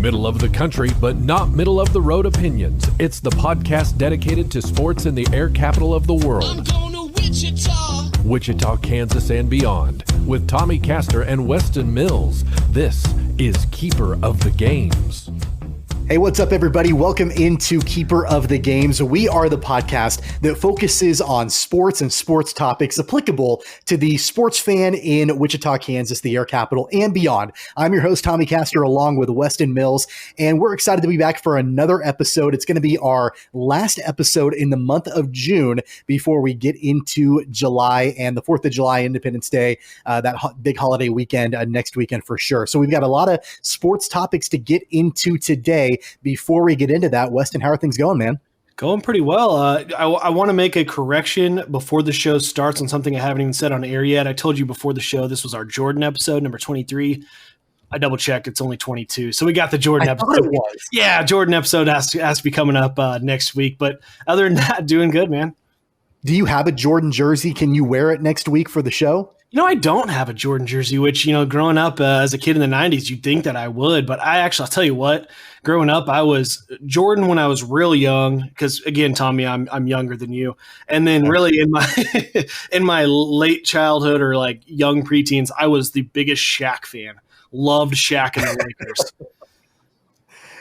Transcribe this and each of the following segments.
Middle of the country, but not middle of the road opinions. It's the podcast dedicated to sports in the air capital of the world. I'm going to Wichita. Wichita, Kansas, and beyond. With Tommy Castor and Weston Mills, this is Keeper of the Games. Hey, what's up, everybody? Welcome into Keeper of the Games. We are the podcast that focuses on sports and sports topics applicable to the sports fan in Wichita, Kansas, the air capital, and beyond. I'm your host, Tommy Castor, along with Weston Mills, and we're excited to be back for another episode. It's going to be our last episode in the month of June before we get into July and the 4th of July, Independence Day, that big holiday weekend next weekend for sure. So we've got a lot of sports topics to get into today. Before we get into that, Weston, how are things going, man? Going pretty well. I want to make a correction before the show starts on something I haven't even said on air yet. I told you before the show this was our Jordan episode, number 23. I double-checked. It's only 22. So we got the Jordan episode. Yeah, Jordan episode has to be coming up next week. But other than that, doing good, man. Do you have a Jordan jersey? Can you wear it next week for the show? You know, I don't have a Jordan jersey, which, growing up as a kid in the 90s, you'd think that I would. But I'll tell you what, growing up, I was Jordan when I was real young. Because, again, Tommy, I'm younger than you. And then really in my in my late childhood or like young preteens, I was the biggest Shaq fan. Loved Shaq and the Lakers.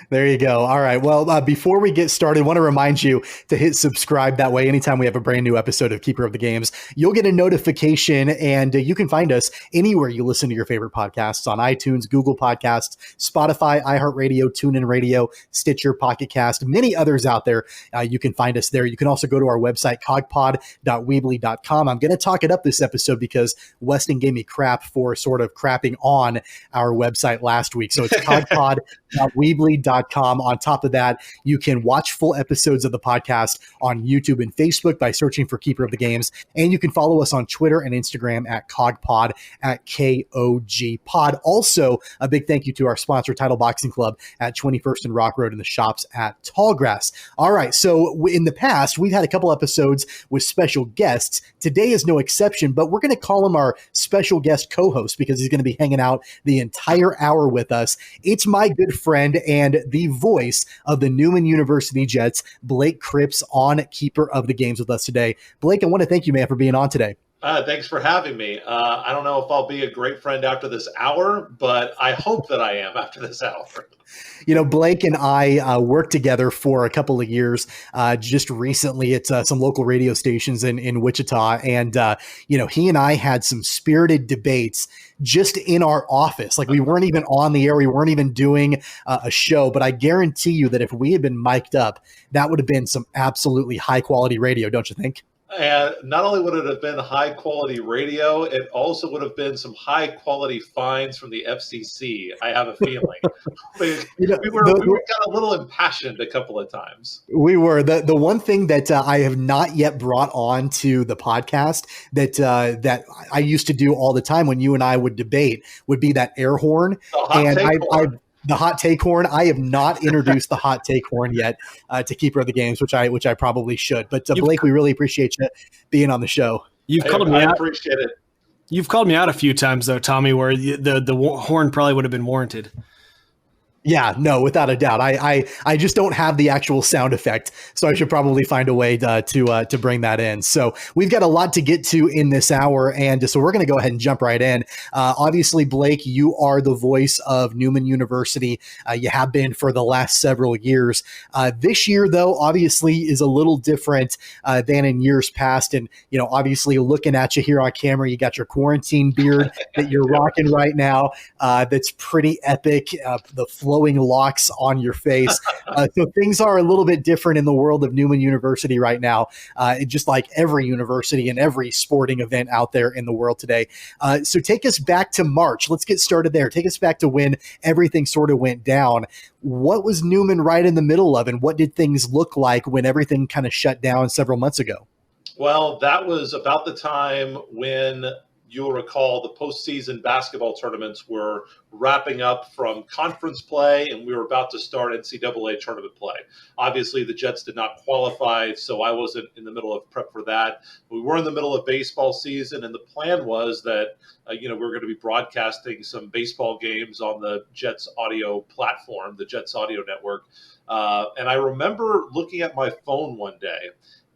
There you go. All right. Well, before we get started, I want to remind you to hit subscribe. That way, anytime we have a brand new episode of Keeper of the Games, you'll get a notification, and you can find us anywhere you listen to your favorite podcasts on iTunes, Google Podcasts, Spotify, iHeartRadio, TuneIn Radio, Stitcher, Pocket Cast, many others out there. You can find us there. You can also go to our website, cogpod.weebly.com. I'm going to talk it up this episode because Weston gave me crap for sort of crapping on our website last week. So it's cogpod.weebly.com. On top of that, you can watch full episodes of the podcast on YouTube and Facebook by searching for Keeper of the Games. And you can follow us on Twitter and Instagram at CogPod, at KOGPod. Also, a big thank you to our sponsor, Title Boxing Club at 21st and Rock Road, and the shops at Tallgrass. All right, so in the past, we've had a couple episodes with special guests. Today is no exception, but we're going to call him our special guest co-host because he's going to be hanging out the entire hour with us. It's my good friend and the voice of the Newman University Jets, Blake Cripps, on Keeper of the Games with us today. Blake, I want to thank you, man, for being on today. Thanks for having me. I don't know if I'll be a great friend after this hour, but I hope that I am after this hour. Blake and I worked together for a couple of years just recently at some local radio stations in Wichita. And, he and I had some spirited debates just in our office. Like, we weren't even on the air. We weren't even doing a show. But I guarantee you that if we had been mic'd up, that would have been some absolutely high quality radio, don't you think? And not only would it have been high quality radio, it also would have been some high quality fines from the FCC. I have a feeling we got a little impassioned a couple of times. We were. The one thing that I have not yet brought on to the podcast that I used to do all the time when you and I would debate would be that air horn. The hot take horn. I have not introduced the hot take horn yet to Keeper of the Games, which I probably should. But Blake, we really appreciate you being on the show. I appreciate it. You've called me out a few times, though, Tommy, where the horn probably would have been warranted. Yeah, no, without a doubt. I just don't have the actual sound effect, so I should probably find a way to bring that in. So we've got a lot to get to in this hour, and so we're going to go ahead and jump right in. Obviously, Blake, you are the voice of Newman University. You have been for the last several years. This year, though, obviously is a little different than in years past. And, obviously looking at you here on camera, you got your quarantine beard that you're rocking right now. That's pretty epic. The flowing locks on your face. So things are a little bit different in the world of Newman University right now, just like every university and every sporting event out there in the world today. So take us back to March. Let's get started there. Take us back to when everything sort of went down. What was Newman right in the middle of, and what did things look like when everything kind of shut down several months ago? Well, that was about the time when you'll recall the postseason basketball tournaments were wrapping up from conference play, and we were about to start NCAA tournament play. Obviously, the Jets did not qualify, so I wasn't in the middle of prep for that. We were in the middle of baseball season, and the plan was that we were going to be broadcasting some baseball games on the Jets audio platform, the Jets audio network. And I remember looking at my phone one day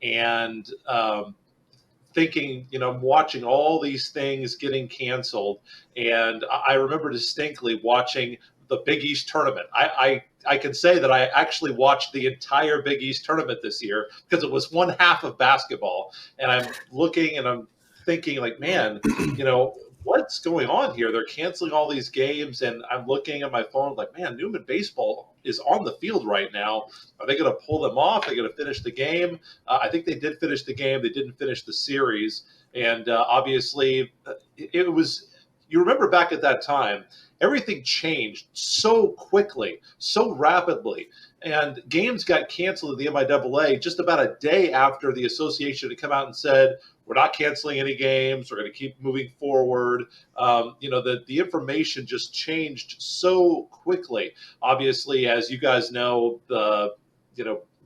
and thinking, I'm watching all these things getting canceled. And I remember distinctly watching the Big East tournament. I can say that I actually watched the entire Big East tournament this year because it was one half of basketball. And I'm looking and I'm thinking like, man, what's going on here? They're canceling all these games. And I'm looking at my phone like, man, Newman baseball is on the field right now. Are they going to pull them off? Are they going to finish the game? I think they did finish the game. They didn't finish the series. And obviously it was, you remember back at that time, everything changed so quickly, so rapidly. And games got canceled at the MIAA just about a day after the association had come out and said, we're not canceling any games. We're going to keep moving forward. The information just changed so quickly. Obviously, as you guys know,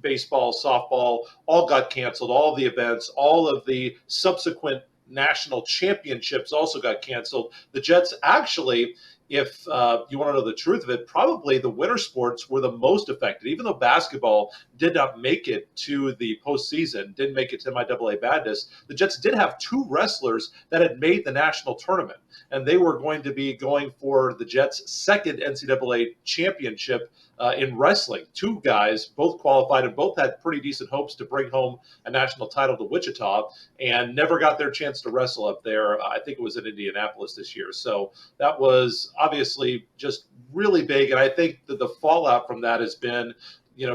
baseball, softball, all got canceled. All the events, all of the subsequent national championships also got canceled. The Jets actually, if you want to know the truth of it, probably the winter sports were the most affected. Even though basketball did not make it to the postseason, didn't make it to MIAA Madness, the Jets did have two wrestlers that had made the national tournament. And they were going to be going for the Jets' second NCAA championship in wrestling. Two guys, both qualified and both had pretty decent hopes to bring home a national title to Wichita and never got their chance to wrestle up there. I think it was in Indianapolis this year. So that was obviously just really big. And I think that the fallout from that has been,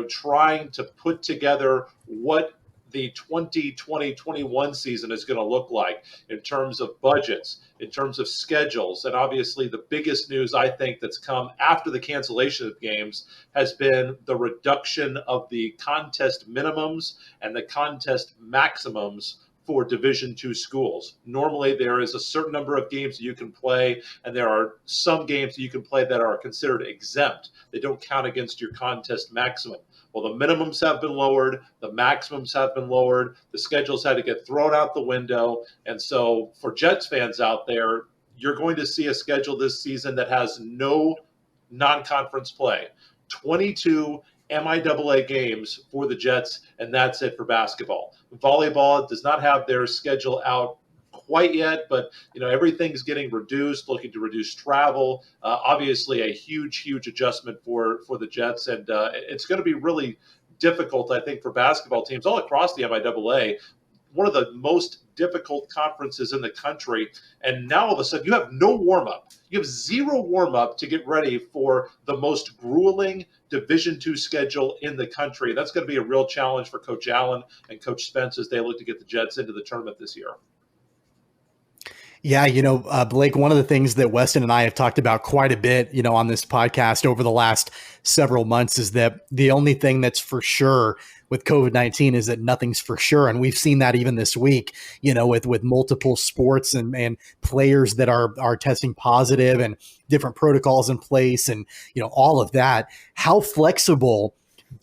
trying to put together what the 2020-21 season is going to look like in terms of budgets, in terms of schedules. And obviously the biggest news I think that's come after the cancellation of games has been the reduction of the contest minimums and the contest maximums for Division II schools. Normally there is a certain number of games that you can play, and there are some games that you can play that are considered exempt. They don't count against your contest maximum. Well, the minimums have been lowered, the maximums have been lowered, the schedules had to get thrown out the window. And so for Jets fans out there, you're going to see a schedule this season that has no non-conference play. 22 MIAA games for the Jets, and that's it for basketball. Volleyball does not have their schedule out quite yet, but everything's getting reduced, looking to reduce travel. Obviously a huge adjustment for the Jets, and it's going to be really difficult, I think, for basketball teams all across the MIAA. One of the most difficult conferences in the country, and now all of a sudden you have no warm-up. You have zero warm-up to get ready for the most grueling Division II schedule in the country. That's going to be a real challenge for Coach Allen and Coach Spence as they look to get the Jets into the tournament this year. Yeah, Blake, one of the things that Weston and I have talked about quite a bit, on this podcast over the last several months is that the only thing that's for sure with COVID-19 is that nothing's for sure. And we've seen that even this week, with multiple sports and players that are testing positive and different protocols in place and, all of that. How flexible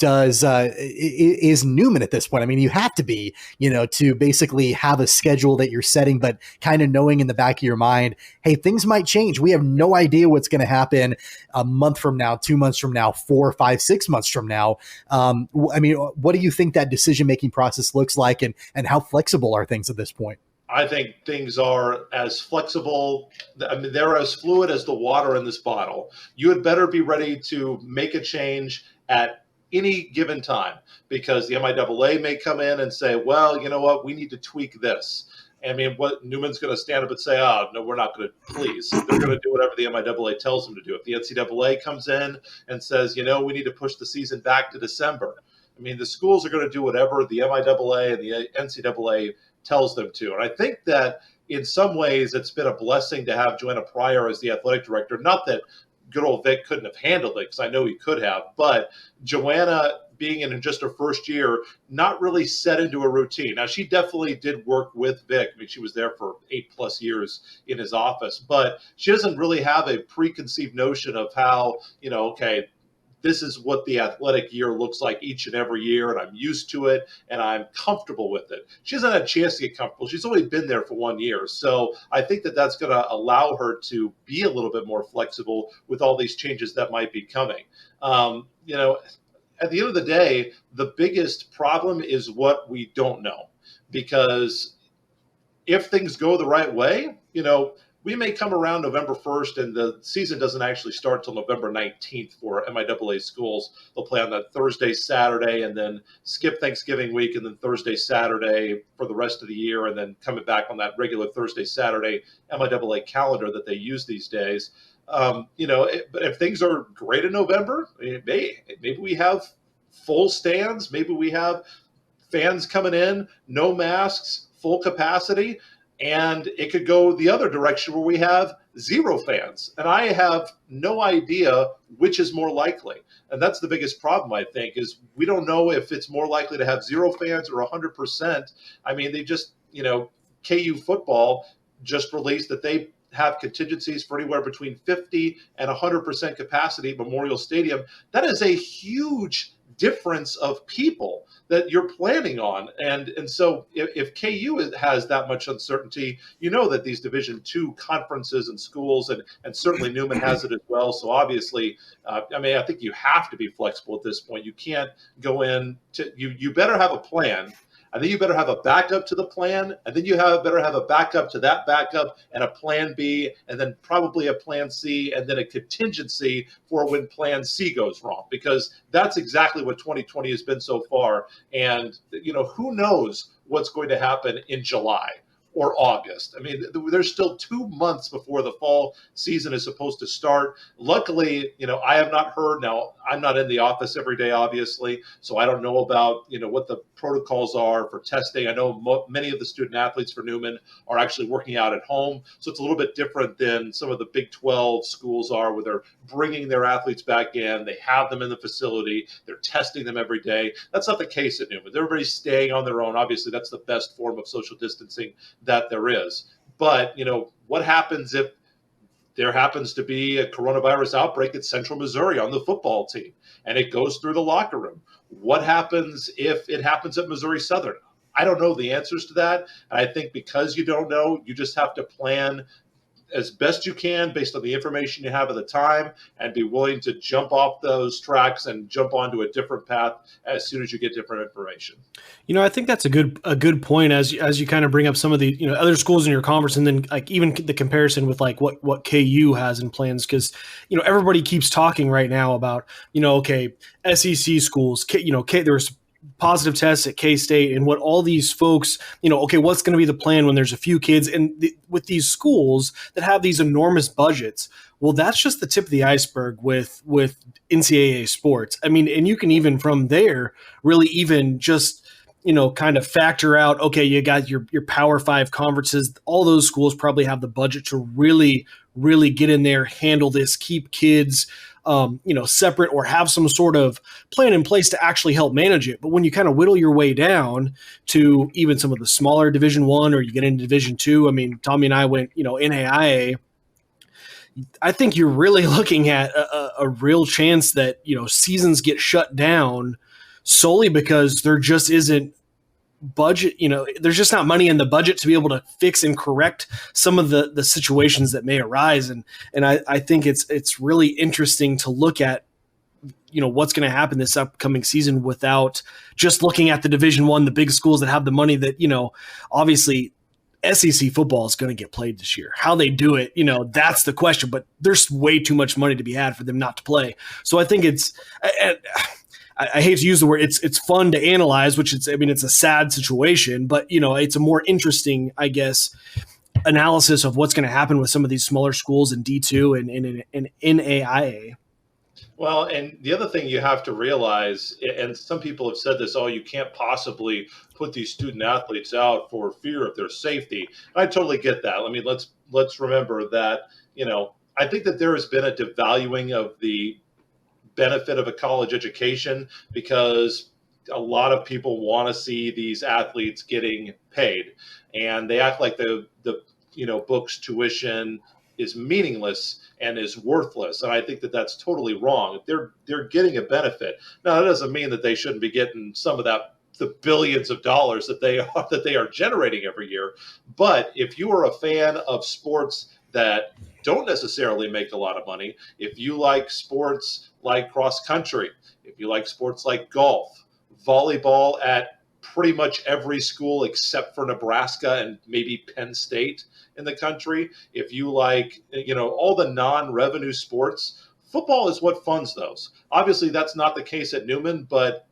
is Newman at this point? I mean, you have to be, to basically have a schedule that you're setting, but kind of knowing in the back of your mind, hey, things might change. We have no idea what's going to happen a month from now, 2 months from now, 4, 5, 6 months from now. What do you think that decision-making process looks like, and how flexible are things at this point? I think things are as flexible. They're as fluid as the water in this bottle. You had better be ready to make a change at any given time, because the MIAA may come in and say, well, you know what, we need to tweak this. What Newman's going to stand up and say, oh, no, we're not going to, please. They're going to do whatever the MIAA tells them to do. If the NCAA comes in and says, we need to push the season back to December, the schools are going to do whatever the MIAA and the NCAA tells them to. And I think that in some ways it's been a blessing to have Joanna Pryor as the athletic director. Not that good old Vic couldn't have handled it, because I know he could have. But Joanna, being in just her first year, not really set into a routine. Now, she definitely did work with Vic. I mean, she was there for 8+ years in his office, but she doesn't really have a preconceived notion of how, okay, this is what the athletic year looks like each and every year, and I'm used to it, and I'm comfortable with it. She hasn't had a chance to get comfortable. She's only been there for 1 year. So I think that that's going to allow her to be a little bit more flexible with all these changes that might be coming. At the end of the day, the biggest problem is what we don't know. Because if things go the right way, we may come around November 1st and the season doesn't actually start till November 19th for MIAA schools. They'll play on that Thursday, Saturday, and then skip Thanksgiving week, and then Thursday, Saturday for the rest of the year, and then coming back on that regular Thursday, Saturday MIAA calendar that they use these days. But if things are great in November, maybe we have full stands, maybe we have fans coming in, no masks, full capacity. And it could go the other direction where we have 0 fans. And I have no idea which is more likely. And that's the biggest problem, I think, is we don't know if it's more likely to have 0 fans or 100%. I mean, they just, KU football just released that they have contingencies for anywhere between 50 and 100% capacity at Memorial Stadium. That is a huge difference of people that you're planning on. And so if KU has that much uncertainty, that these Division II conferences and schools, and certainly Newman has it as well. So obviously, I think you have to be flexible at this point. You can't go in to, you better have a plan. I think you better have a backup to the plan, and then you better have a backup to that backup, and a plan B, and then probably a plan C, and then a contingency for when plan C goes wrong, because that's exactly what 2020 has been so far. And, who knows what's going to happen in July or August. I mean, there's still 2 months before the fall season is supposed to start. Luckily, I have not heard. Now, I'm not in the office every day, obviously, so I don't know about, what the protocols are for testing. I know many of the student athletes for Newman are actually working out at home, so it's a little bit different than some of the Big 12 schools are, where they're bringing their athletes back in. They have them in the facility. They're testing them every day. That's not the case at Newman. Everybody's staying on their own. Obviously, that's the best form of social distancing that there is. But, what happens if there happens to be a coronavirus outbreak at Central Missouri on the football team, and it goes through the locker room? What happens if it happens at Missouri Southern? I don't know the answers to that. And I think because you don't know, you just have to plan as best you can based on the information you have at the time, and be willing to jump off those tracks and jump onto a different path as soon as you get different information. I think that's a good point as you kind of bring up some of the other schools in your conference, and then like even the comparison with like what KU has in plans, because everybody keeps talking right now about okay, SEC schools, there's positive tests at K-State, and what all these folks, okay, what's going to be the plan when there's a few kids? And with these schools that have these enormous budgets, well, that's just the tip of the iceberg with NCAA sports. I mean, and you can even from there really even just, kind of factor out, okay, you got your Power 5 conferences. All those schools probably have the budget to really, really get in there, handle this, keep kids separate, or have some sort of plan in place to actually help manage it. But when you kind of whittle your way down to even some of the smaller Division I, or you get into Division II, I mean, Tommy and I went, NAIA. I think you're really looking at a real chance that, seasons get shut down solely because there just isn't budget, there's just not money in the budget to be able to fix and correct some of the situations that may arise. And I think it's really interesting to look at, what's going to happen this upcoming season without just looking at the Division I, the big schools that have the money that, obviously SEC football is going to get played this year. How they do it, that's the question, but there's way too much money to be had for them not to play. So I think I hate to use the word, it's fun to analyze, which it's a sad situation, but it's a more interesting, I guess, analysis of what's going to happen with some of these smaller schools in D2 and NAIA. Well, and the other thing you have to realize, and some people have said this, you can't possibly put these student athletes out for fear of their safety. I totally get that. I mean, let's remember that, I think that there has been a devaluing of the benefit of a college education because a lot of people want to see these athletes getting paid, and they act like the books, tuition is meaningless and is worthless. And I think that that's totally wrong. They're getting a benefit. Now, that doesn't mean that they shouldn't be getting some of the billions of dollars that they are generating every year. But if you are a fan of sports that don't necessarily make a lot of money, if you like sports like cross country, if you like sports like golf, volleyball at pretty much every school except for Nebraska and maybe Penn State in the country, if you like, all the non-revenue sports, football is what funds those. Obviously, that's not the case at Newman, but,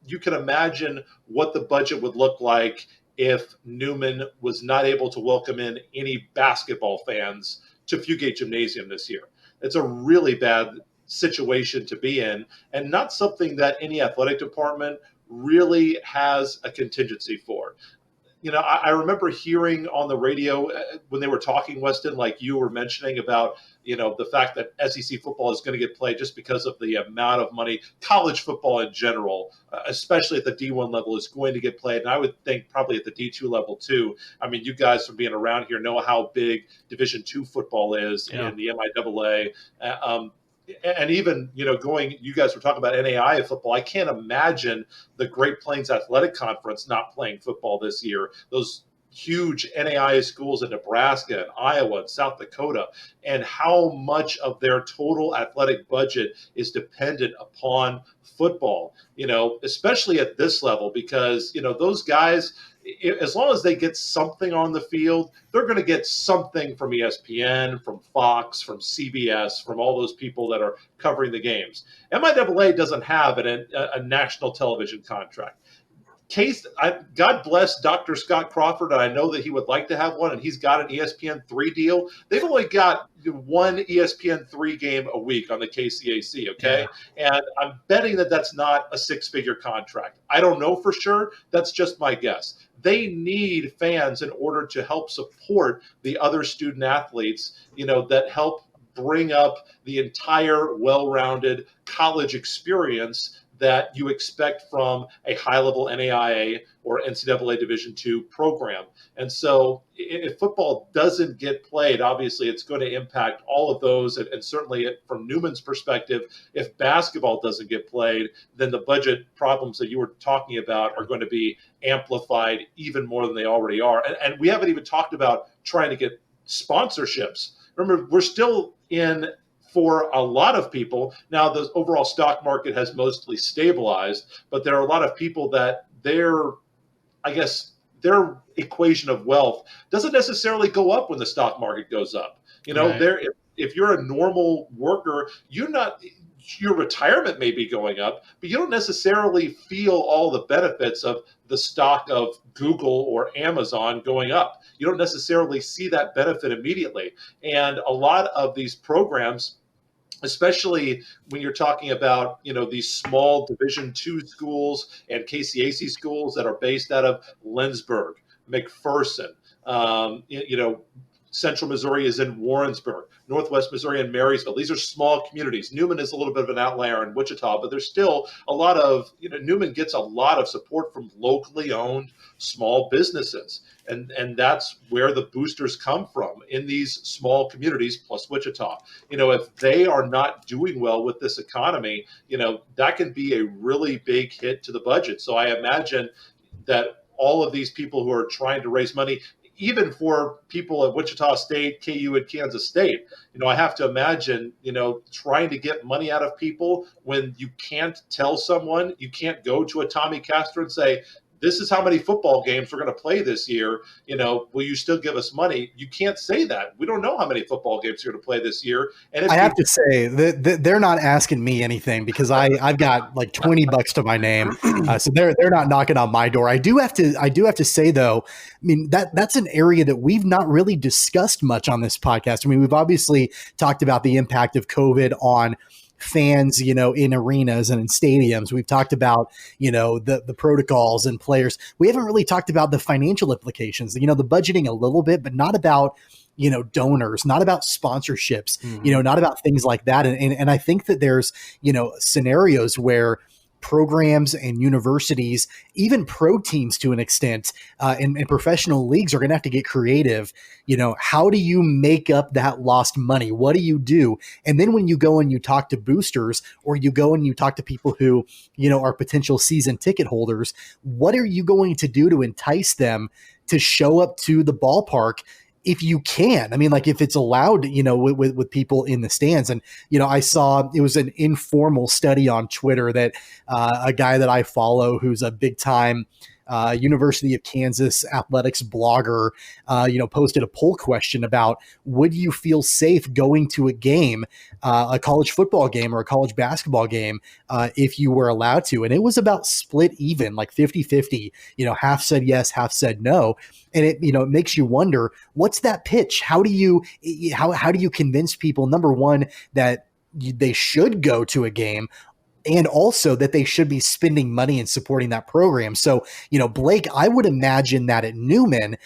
you can imagine what the budget would look like if Newman was not able to welcome in any basketball fans to Fugate Gymnasium this year. It's a really bad situation to be in, and not something that any athletic department really has a contingency for. I remember hearing on the radio when they were talking, Weston, like you were mentioning about, the fact that SEC football is going to get played just because of the amount of money. College football in general, especially at the D1 level, is going to get played. And I would think probably at the D2 level too. I mean, you guys from being around here know how big Division II football is in the MIAA. And even, you guys were talking about NAIA football. I can't imagine the Great Plains Athletic Conference not playing football this year. Those huge NAIA schools in Nebraska and Iowa and South Dakota, and how much of their total athletic budget is dependent upon football, especially at this level, because, those guys, as long as they get something on the field, they're going to get something from ESPN, from Fox, from CBS, from all those people that are covering the games. MIAA doesn't have a national television contract. God bless Dr. Scott Crawford, and I know that he would like to have one, and he's got an ESPN3 deal. They've only got one ESPN3 game a week on the KCAC, okay? Yeah. And I'm betting that that's not a six-figure contract. I don't know for sure. That's just my guess. They need fans in order to help support the other student athletes, that help bring up the entire well-rounded college experience that you expect from a high-level NAIA or NCAA Division II program. And so if football doesn't get played, obviously it's going to impact all of those. And certainly from Newman's perspective, if basketball doesn't get played, then the budget problems that you were talking about are going to be amplified even more than they already are. And we haven't even talked about trying to get sponsorships. Remember, we're still in, for a lot of people, now the overall stock market has mostly stabilized, but there are a lot of people that their equation of wealth doesn't necessarily go up when the stock market goes up. Right. If you're a normal worker, your retirement may be going up, but you don't necessarily feel all the benefits of the stock of Google or Amazon going up. You don't necessarily see that benefit immediately. And a lot of these programs, especially when you're talking about, these small Division II schools and KCAC schools that are based out of Lynchburg, McPherson, Central Missouri is in Warrensburg, Northwest Missouri in Marysville. These are small communities. Newman is a little bit of an outlier in Wichita, but there's still a lot of, Newman gets a lot of support from locally owned small businesses. And that's where the boosters come from, in these small communities plus Wichita. If they are not doing well with this economy, that can be a really big hit to the budget. So I imagine that all of these people who are trying to raise money, even for people at Wichita State, KU, and Kansas State, I have to imagine, trying to get money out of people when you can't tell someone, you can't go to a Tommy Castor and say, this is how many football games we're going to play this year. Will you still give us money? You can't say that. We don't know how many football games you're going to play this year. And I have to say that they're not asking me anything, because I've got like $20 to my name, so they're not knocking on my door. I do have to say though, I mean that's an area that we've not really discussed much on this podcast. I mean, we've obviously talked about the impact of COVID on fans, in arenas and in stadiums. We've talked about, the protocols and players. We haven't really talked about the financial implications, the budgeting a little bit, but not about, donors, not about sponsorships, not about things like that. And I think that there's, scenarios where programs and universities, even pro teams to an extent, and professional leagues are going to have to get creative. How do you make up that lost money? What do you do? And then when you go and you talk to boosters, or you go and you talk to people who, are potential season ticket holders, what are you going to do to entice them to show up to the ballpark? If you can, if it's allowed, with people in the stands. And, I saw it was an informal study on Twitter that a guy that I follow, who's a big time University of Kansas athletics blogger, posted a poll question about, would you feel safe going to a game, a college football game or a college basketball game, if you were allowed to? And it was about split even, like 50-50, half said yes, half said no. And it makes you wonder, what's that pitch? How do you convince people, number one, that they should go to a game, and also that they should be spending money and supporting that program? So, Blake, I would imagine that at Newman,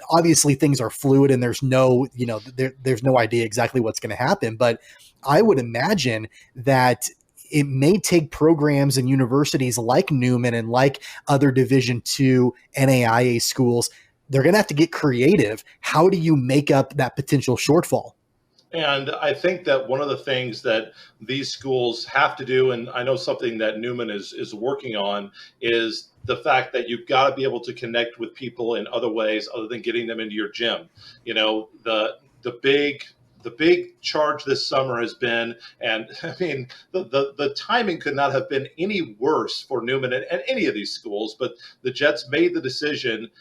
obviously things are fluid and there's no, there's no idea exactly what's going to happen. But I would imagine that it may take programs and universities like Newman and like other Division II NAIA schools, they're going to have to get creative. How do you make up that potential shortfall? And I think that one of the things that these schools have to do, and I know something that Newman is working on, is the fact that you've got to be able to connect with people in other ways other than getting them into your gym. The big charge this summer has been, and the timing could not have been any worse for Newman and any of these schools, but the Jets made the decision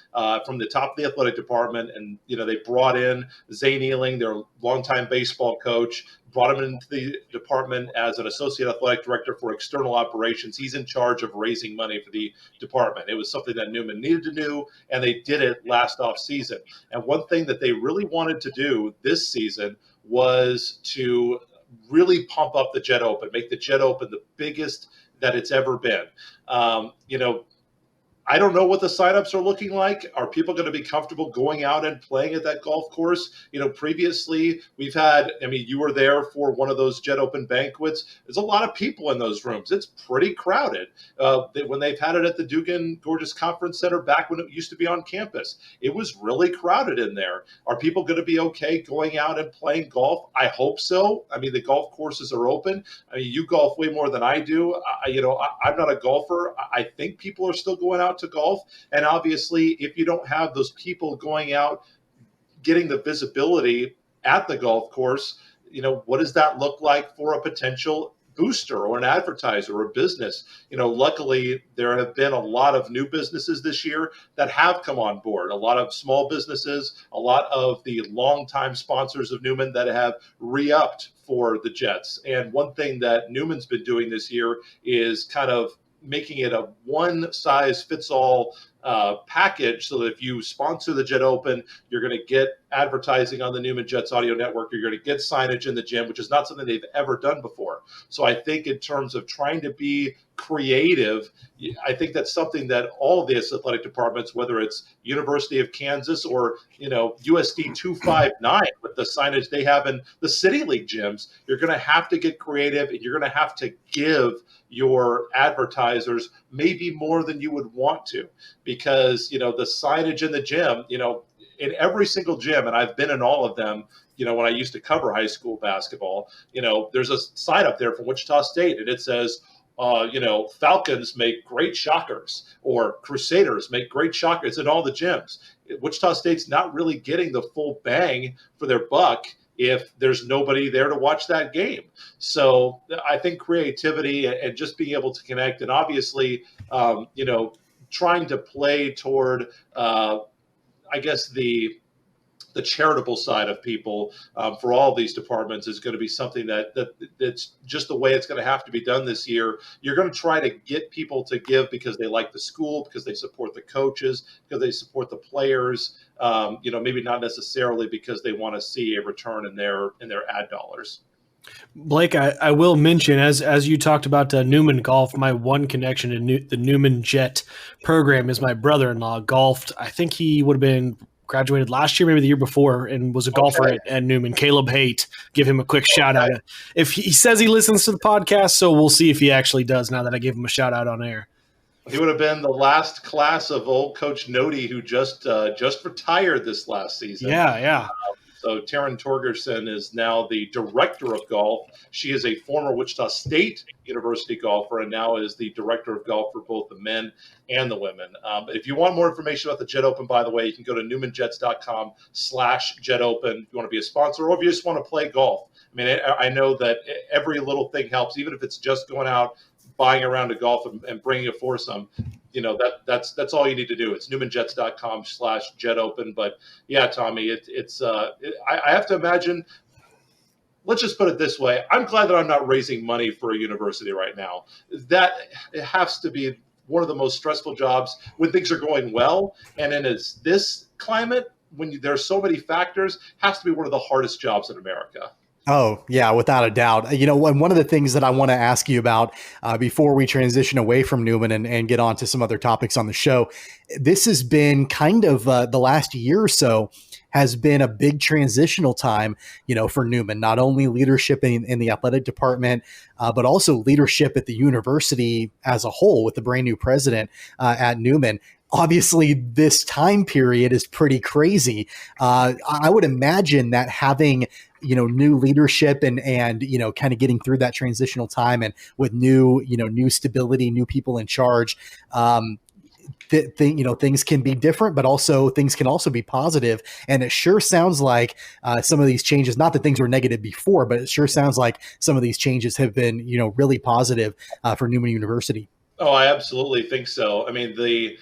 from the top of the athletic department, and they brought in Zane Ealing, their longtime baseball coach, brought him into the department as an associate athletic director for external operations. He's in charge of raising money for the department. It was something that Newman needed to do, and they did it last off season. And one thing that they really wanted to do this season was to really pump up the Jet Open, make the Jet Open the biggest that it's ever been. I don't know what the signups are looking like. Are people going to be comfortable going out and playing at that golf course? Previously we've had, you were there for one of those Jet Open banquets. There's a lot of people in those rooms. It's pretty crowded. When they've had it at the Dugan Gorgeous Conference Center back when it used to be on campus, it was really crowded in there. Are people going to be okay going out and playing golf? I hope so. The golf courses are open. You golf way more than I do. I'm not a golfer. I think people are still going out to golf. And obviously, if you don't have those people going out, getting the visibility at the golf course, what does that look like for a potential booster or an advertiser or a business? Luckily, there have been a lot of new businesses this year that have come on board, a lot of small businesses, a lot of the longtime sponsors of Newman that have re-upped for the Jets. And one thing that Newman's been doing this year is kind of making it a one-size-fits-all package, so that if you sponsor the Jet Open, you're going to get advertising on the Newman Jets audio network. You're going to get signage in the gym, which is not something they've ever done before. So I think in terms of trying to be creative, I think that's something that all of the athletic departments, whether it's University of Kansas or USD 259 with the signage they have in the City League gyms, you're going to have to get creative, and you're going to have to give your advertisers maybe more than you would want to, because the signage in the gym, in every single gym, and I've been in all of them, when I used to cover high school basketball, there's a sign up there from Wichita State, and it says, Falcons make great shockers, or Crusaders make great shockers. It's in all the gyms. Wichita State's not really getting the full bang for their buck if there's nobody there to watch that game. So I think creativity and just being able to connect, and obviously, trying to play toward, I guess, the charitable side of people for all of these departments is going to be something that's just the way it's going to have to be done this year. You're going to try to get people to give because they like the school, because they support the coaches, because they support the players, maybe not necessarily because they want to see a return in their ad dollars. Blake, I will mention, as you talked about Newman Golf, my one connection to the Newman Jet program is my brother-in-law golfed. I think he would have been graduated last year, maybe the year before, and was a golfer at Newman. Caleb Haight, give him a quick shout out. If he says he listens to the podcast, so we'll see if he actually does now that I gave him a shout out on air. He would have been the last class of old Coach Nody, who just retired this last season. Yeah. So Taryn Torgerson is now the director of golf. She is a former Wichita State University golfer and now is the director of golf for both the men and the women. If you want more information about the Jet Open, by the way, you can go to newmanjets.com/Jet Open if you want to be a sponsor or if you just want to play golf. I mean, I know that every little thing helps, even if it's just going out, buying a round of golf and bringing a foursome. You know, that's all you need to do. It's newmanjets.com/Jet Open. But yeah, Tommy, I have to imagine. Let's just put it this way. I'm glad that I'm not raising money for a university right now. That it has to be one of the most stressful jobs when things are going well. And in this climate, when there's so many factors, has to be one of the hardest jobs in America. Oh, yeah, without a doubt. You know, one of the things that I want to ask you about before we transition away from Newman and get on to some other topics on the show, this has been kind of the last year or so has been a big transitional time, you know, for Newman, not only leadership in the athletic department, but also leadership at the university as a whole with the brand new president at Newman. Obviously, this time period is pretty crazy. I would imagine that having, you know, new leadership and, you know, kind of getting through that transitional time and with new stability, new people in charge, things can be different, but also things can also be positive. And it sure sounds like some of these changes, not that things were negative before, but it sure sounds like some of these changes have been, you know, really positive for Newman University. Oh, I absolutely think so. I mean, the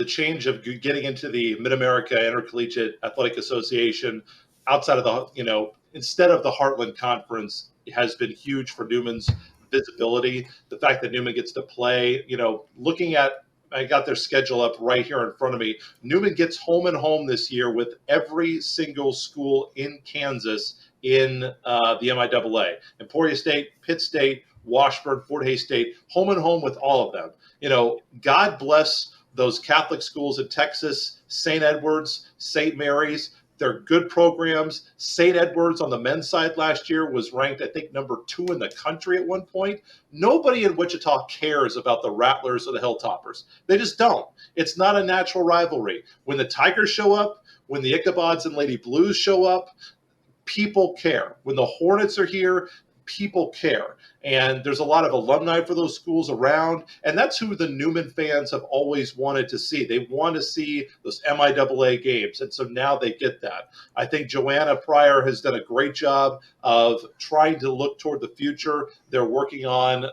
change of getting into the Mid-America Intercollegiate Athletic Association outside of the, you know, instead of the Heartland Conference has been huge for Newman's visibility. The fact that Newman gets to play, you know, looking at, I got their schedule up right here in front of me. Newman gets home and home this year with every single school in Kansas in the MIAA. Emporia State, Pitt State, Washburn, Fort Hays State, home and home with all of them. You know, God bless those Catholic schools in Texas, St. Edward's, St. Mary's. They're good programs. St. Edward's on the men's side last year was ranked, I think, number 2 in the country at one point. Nobody in Wichita cares about the Rattlers or the Hilltoppers. They just don't. It's not a natural rivalry. When the Tigers show up, when the Ichabods and Lady Blues show up, people care. When the Hornets are here, people care. And there's a lot of alumni for those schools around. And that's who the Newman fans have always wanted to see. They want to see those MIAA games. And so now they get that. I think Joanna Pryor has done a great job of trying to look toward the future. They're working on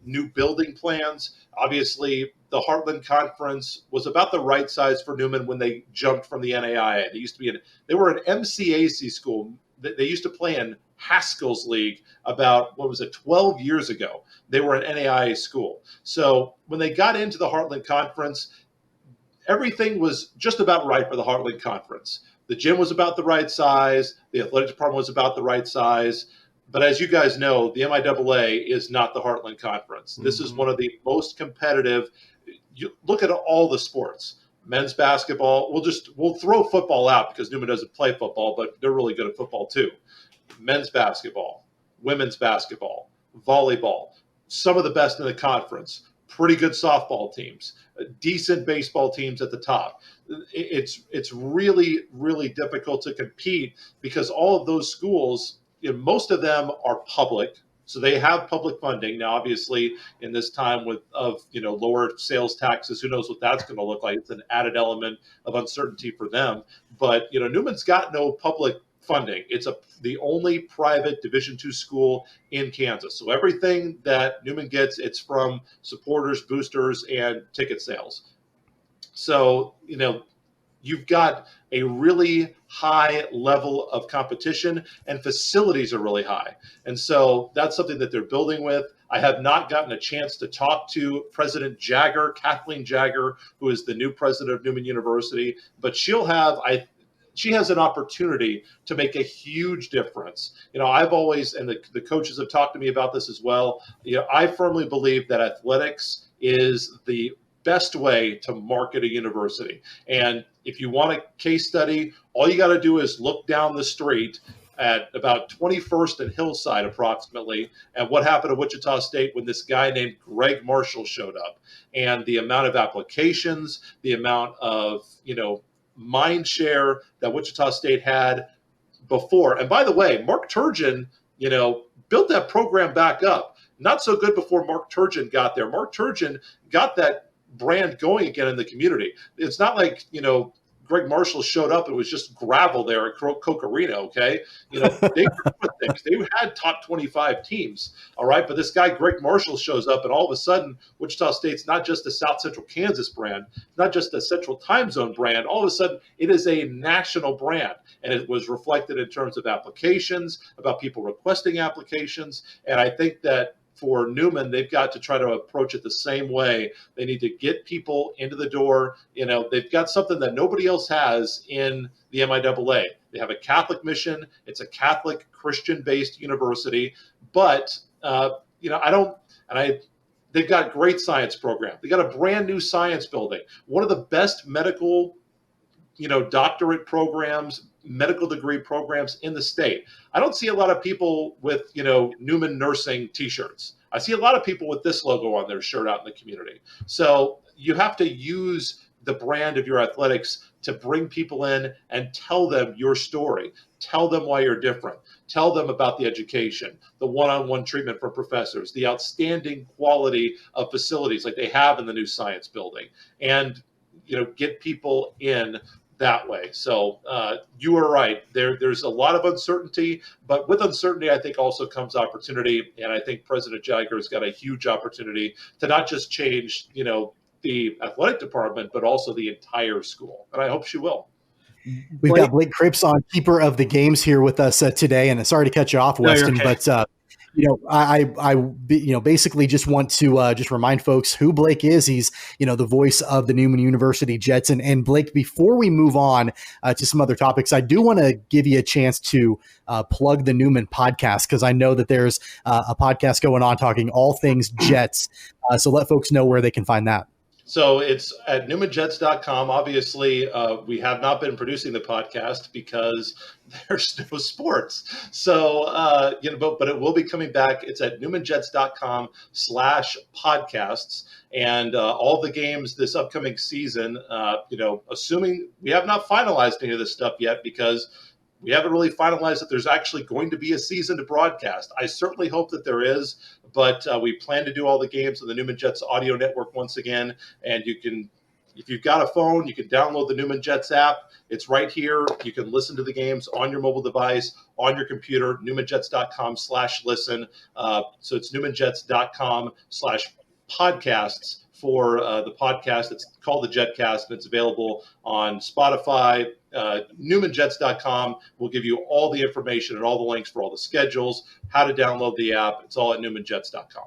new building plans. Obviously, the Heartland Conference was about the right size for Newman when they jumped from the NAIA. They were an MCAC school. They used to play in Haskell's League about, 12 years ago. They were an NAIA school. So when they got into the Heartland Conference, everything was just about right for the Heartland Conference. The gym was about the right size. The athletic department was about the right size. But as you guys know, the MIAA is not the Heartland Conference. Mm-hmm. This is one of the most competitive. You look at all the sports. Men's basketball, we'll throw football out because Newman doesn't play football, but they're really good at football too. Men's basketball, women's basketball, volleyball, some of the best in the conference, pretty good softball teams, decent baseball teams at the top. It's really, really difficult to compete because all of those schools, you know, most of them are public. So they have public funding. Now, obviously, in this time of lower sales taxes, who knows what that's going to look like. It's an added element of uncertainty for them. But, you know, Newman's got no public funding. It's the only private Division II school in Kansas. So everything that Newman gets, it's from supporters, boosters, and ticket sales. So, you know, you've got a really high level of competition and facilities are really high. And so that's something that they're building with. I have not gotten a chance to talk to President Jagger, Kathleen Jagger, who is the new president of Newman University, but she has an opportunity to make a huge difference. You know, I've always, and the coaches have talked to me about this as well. You know, I firmly believe that athletics is the best way to market a university. And if you want a case study, all you got to do is look down the street at about 21st and Hillside approximately, and what happened to Wichita State when this guy named Greg Marshall showed up, and the amount of applications, the amount of, mind share that Wichita State had before. And by the way, Mark Turgeon, built that program back up. Not so good before Mark Turgeon got there. Mark Turgeon got that brand going again in the community. It's not like, Greg Marshall showed up and it was just gravel there at Cocorino, okay? They were things. They had top 25 teams, all right? But this guy, Greg Marshall, shows up, and all of a sudden, Wichita State's not just a South Central Kansas brand, not just a Central Time Zone brand. All of a sudden, it is a national brand, and it was reflected in terms of applications, about people requesting applications, and I think that for Newman, they've got to try to approach it the same way. They need to get people into the door. They've got something that nobody else has in the MIAA. They have a Catholic mission. It's a Catholic Christian-based university, but they've got great science program. They got a brand new science building, one of the best medical, doctorate programs, medical degree programs in the state. I don't see a lot of people with, Newman nursing t-shirts. I see a lot of people with this logo on their shirt out in the community. So you have to use the brand of your athletics to bring people in and tell them your story. Tell them why you're different. Tell them about the education, the one-on-one treatment for professors, the outstanding quality of facilities like they have in the new science building, and, get people in that way. So you are right. There's a lot of uncertainty, but with uncertainty, I think also comes opportunity. And I think President Jager's got a huge opportunity to not just change, the athletic department, but also the entire school. And I hope she will. We've got Blake Cripps on, keeper of the games, here with us today. And sorry to cut you off, Weston, but I basically just want to just remind folks who Blake is. He's, the voice of the Newman University Jets. And Blake, before we move on to some other topics, I do want to give you a chance to plug the Newman podcast, because I know that there's a podcast going on talking all things Jets. So let folks know where they can find that. So it's at newmanjets.com. Obviously, we have not been producing the podcast because there's no sports. So, but it will be coming back. It's at newmanjets.com/podcasts. And all the games this upcoming season, assuming we have not finalized any of this stuff yet, because we haven't really finalized that there's actually going to be a season to broadcast. I certainly hope that there is, but we plan to do all the games on the Newman Jets audio network once again. And you can, if you've got a phone, you can download the Newman Jets app. It's right here. You can listen to the games on your mobile device, on your computer, newmanjets.com/listen. So it's newmanjets.com/podcasts for the podcast. It's called the Jetcast, and it's available on Spotify. newmanjets.com will give you all the information and all the links for all the schedules, how to download the app. It's all at newmanjets.com.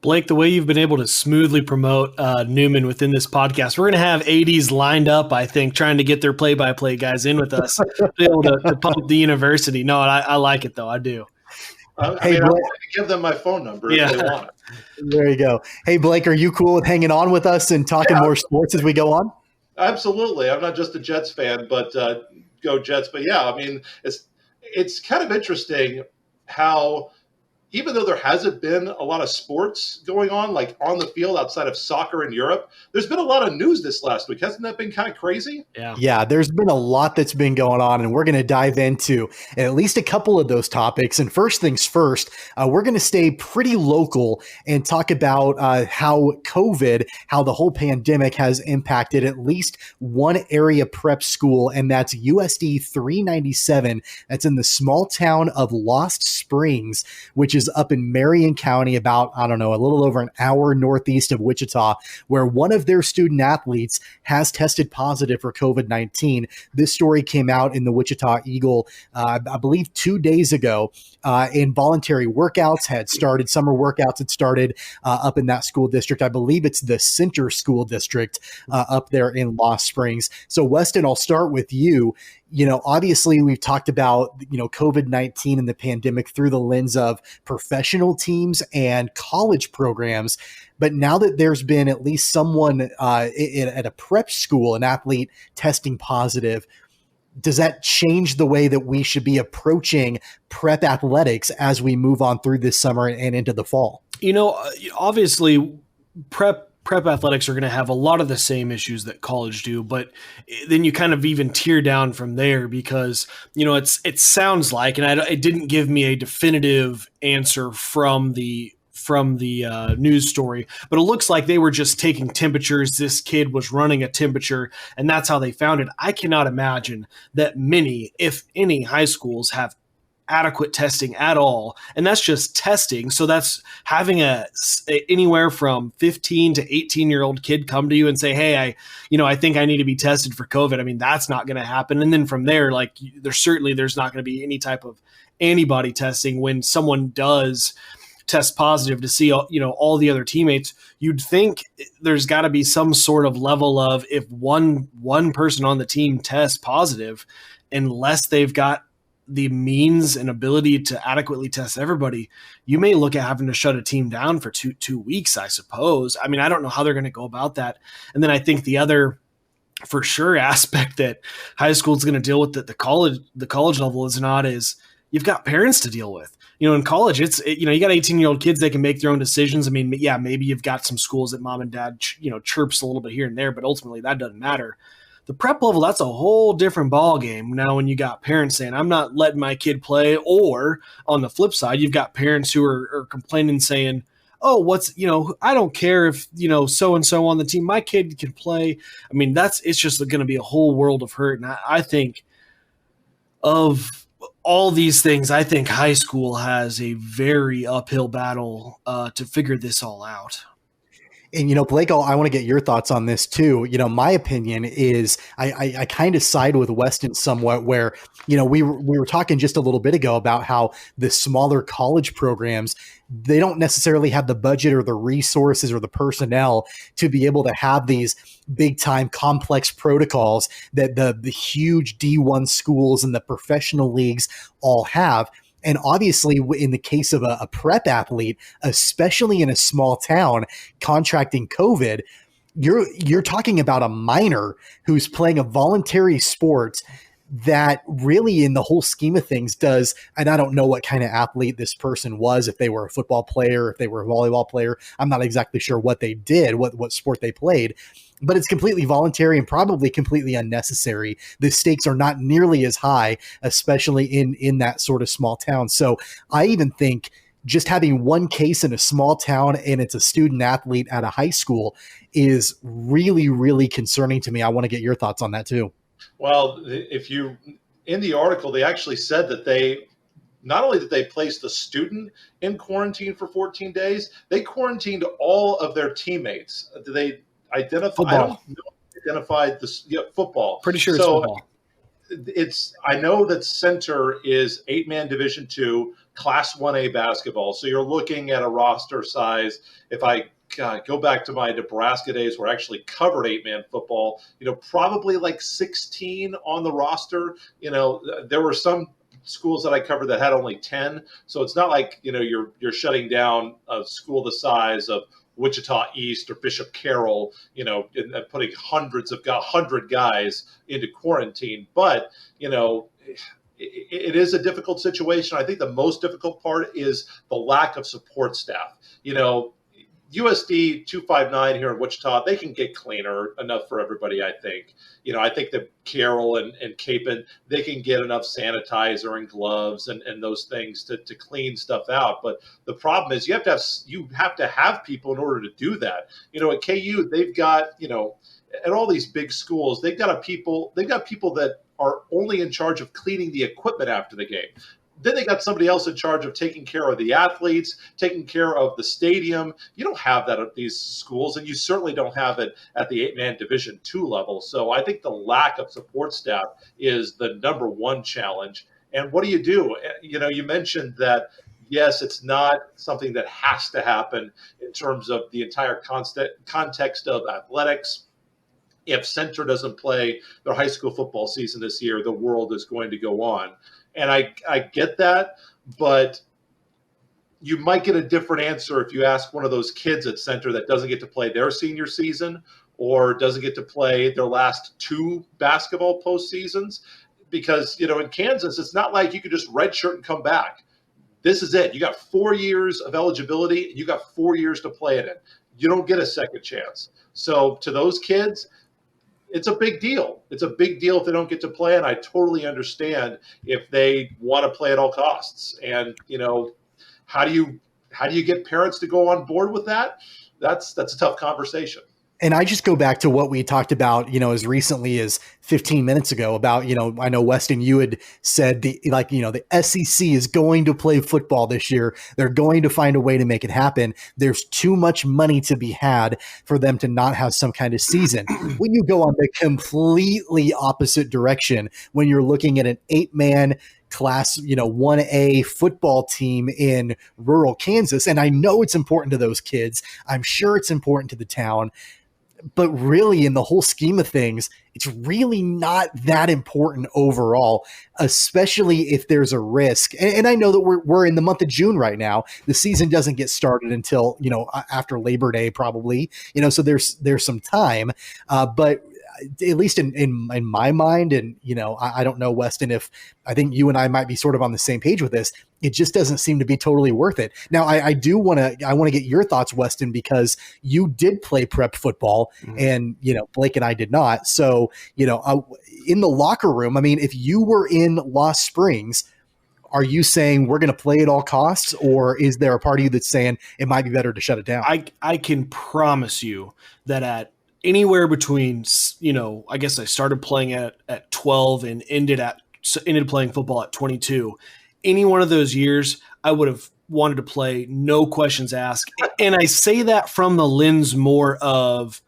Blake, the way you've been able to smoothly promote Newman within this podcast, we're going to have 80s lined up, I think, trying to get their play-by-play guys in with us to be able to pump the university. No, I like it, though. I do. I want to give them my phone number if they want it. There you go. Hey, Blake, are you cool with hanging on with us and talking more sports as we go on? Absolutely. I'm not just a Jets fan, but go Jets. But yeah, I mean, it's kind of interesting how, even though there hasn't been a lot of sports going on, like on the field outside of soccer in Europe, there's been a lot of news this last week. Hasn't that been kind of crazy? Yeah, there's been a lot that's been going on, and we're going to dive into at least a couple of those topics. And first things first, we're going to stay pretty local and talk about how the whole pandemic has impacted at least one area prep school, and that's USD 397. That's in the small town of Lost Springs, which is up in Marion County, about, a little over an hour northeast of Wichita, where one of their student athletes has tested positive for COVID-19. This story came out in the Wichita Eagle, I believe 2 days ago. and voluntary workouts had started. Summer workouts had started up in that school district. I believe it's the Center School District up there in Lost Springs. So Weston, I'll start with you. Obviously we've talked about, COVID-19 and the pandemic through the lens of professional teams and college programs. But now that there's been at least someone at a prep school, an athlete testing positive, does that change the way that we should be approaching prep athletics as we move on through this summer and into the fall? Obviously prep athletics are going to have a lot of the same issues that college do, but then you kind of even tear down from there because, it sounds like, and it didn't give me a definitive answer from the news story, but it looks like they were just taking temperatures. This kid was running a temperature and that's how they found it. I cannot imagine that many, if any, high schools have adequate testing at all. And that's just testing. So that's having anywhere from 15 to 18-year-old kid come to you and say, hey, I think I need to be tested for COVID. I mean, that's not going to happen. And then from there, there's not going to be any type of antibody testing when someone does test positive to see, all the other teammates. You'd think there's got to be some sort of level of, if one person on the team tests positive, unless they've got the means and ability to adequately test everybody, you may look at having to shut a team down for two weeks, I suppose. I mean, I don't know how they're going to go about that. And then I think the other for sure aspect that high school is going to deal with that the college level is you've got parents to deal with. In college, you got 18-year-old kids, they can make their own decisions. I mean, yeah, maybe you've got some schools that mom and dad, chirps a little bit here and there, but ultimately that doesn't matter. The prep level, that's a whole different ball game. Now, when you got parents saying, I'm not letting my kid play, or on the flip side, you've got parents who are complaining saying, oh, I don't care if, so-and-so on the team, my kid can play. I mean, it's just going to be a whole world of hurt. And I think of all these things, I think high school has a very uphill battle to figure this all out. And, Blake, I want to get your thoughts on this too. My opinion is I kind of side with Weston somewhat where, we were talking just a little bit ago about how the smaller college programs, they don't necessarily have the budget or the resources or the personnel to be able to have these big time complex protocols that the huge D1 schools and the professional leagues all have. And obviously, in the case of a prep athlete, especially in a small town contracting COVID, you're talking about a minor who's playing a voluntary sport that really in the whole scheme of things does, and I don't know what kind of athlete this person was, if they were a football player, if they were a volleyball player, I'm not exactly sure what they did, what sport they played, but it's completely voluntary and probably completely unnecessary. The stakes are not nearly as high, especially in that sort of small town. So I even think just having one case in a small town and it's a student athlete at a high school is really, really concerning to me. I want to get your thoughts on that too. Well, in the article, they actually said that not only did they place the student in quarantine for 14 days, they quarantined all of their teammates. Did they identify? Football. I don't know if they identified football. Pretty sure it's football. I know that Center is 8-man Division II, Class 1A basketball. So you're looking at a roster size. If I go back to my Nebraska days where I actually covered 8-man football, probably like 16 on the roster. There were some schools that I covered that had only 10. So it's not like, you're shutting down a school the size of Wichita East or Bishop Carroll, and putting 100 guys into quarantine. But, it is a difficult situation. I think the most difficult part is the lack of support staff. USD 259 here in Wichita, they can get cleaner enough for everybody, I think. I think that Carroll and Capon, they can get enough sanitizer and gloves and those things to clean stuff out. But the problem is you have to have people in order to do that. At KU, they've got, at all these big schools, they've got people that are only in charge of cleaning the equipment after the game. Then they got somebody else in charge of taking care of the athletes, taking care of the stadium. You don't have that at these schools, and you certainly don't have it at the 8-man Division II level. So I think the lack of support staff is the number one challenge. And what do? You mentioned that, yes, it's not something that has to happen in terms of the entire context of athletics. If center doesn't play their high school football season this year, the world is going to go on. And I get that, but you might get a different answer if you ask one of those kids at center that doesn't get to play their senior season or doesn't get to play their last 2 basketball postseasons. Because, in Kansas, it's not like you could just redshirt and come back. This is it. You got 4 years of eligibility. You got 4 years to play it in. You don't get a second chance. So to those kids, it's a big deal. It's a big deal if they don't get to play, and I totally understand if they want to play at all costs. And, how do you get parents to go on board with that? That's a tough conversation. And I just go back to what we talked about, as recently as 15 minutes ago about, I know Weston, you had said the SEC is going to play football this year. They're going to find a way to make it happen. There's too much money to be had for them to not have some kind of season. When you go on the completely opposite direction, when you're looking at an 8-man class, 1A football team in rural Kansas, and I know it's important to those kids. I'm sure it's important to the town. But really, in the whole scheme of things, it's really not that important overall, especially if there's a risk. And I know that we're in the month of June right now. The season doesn't get started until, after Labor Day, probably, so there's some time. But at least in my mind, and, I don't know, Weston, if I think you and I might be sort of on the same page with this, it just doesn't seem to be totally worth it. Now, I want to get your thoughts, Weston, because you did play prep football and, Blake and I did not. So, in the locker room, I mean, if you were in Lost Springs, are you saying we're going to play at all costs, or is there a part of you that's saying it might be better to shut it down? I can promise you that at anywhere between, I guess I started playing at 12 and ended playing football at 22. Any one of those years, I would have wanted to play, no questions asked. And I say that from the lens more of,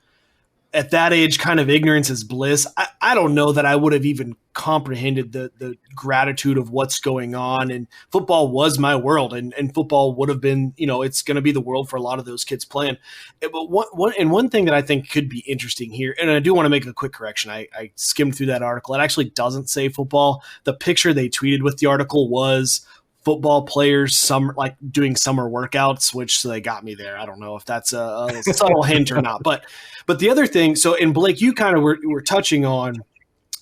at that age, kind of ignorance is bliss. I don't know that I would have even comprehended the gratitude of what's going on. And football was my world, and football would have been, it's going to be the world for a lot of those kids playing. But one thing that I think could be interesting here, and I do want to make a quick correction. I skimmed through that article. It actually doesn't say football. The picture they tweeted with the article was football players doing summer workouts, which so they got me there. I don't know if that's a subtle hint or not. But the other thing, and Blake, you kind of were touching on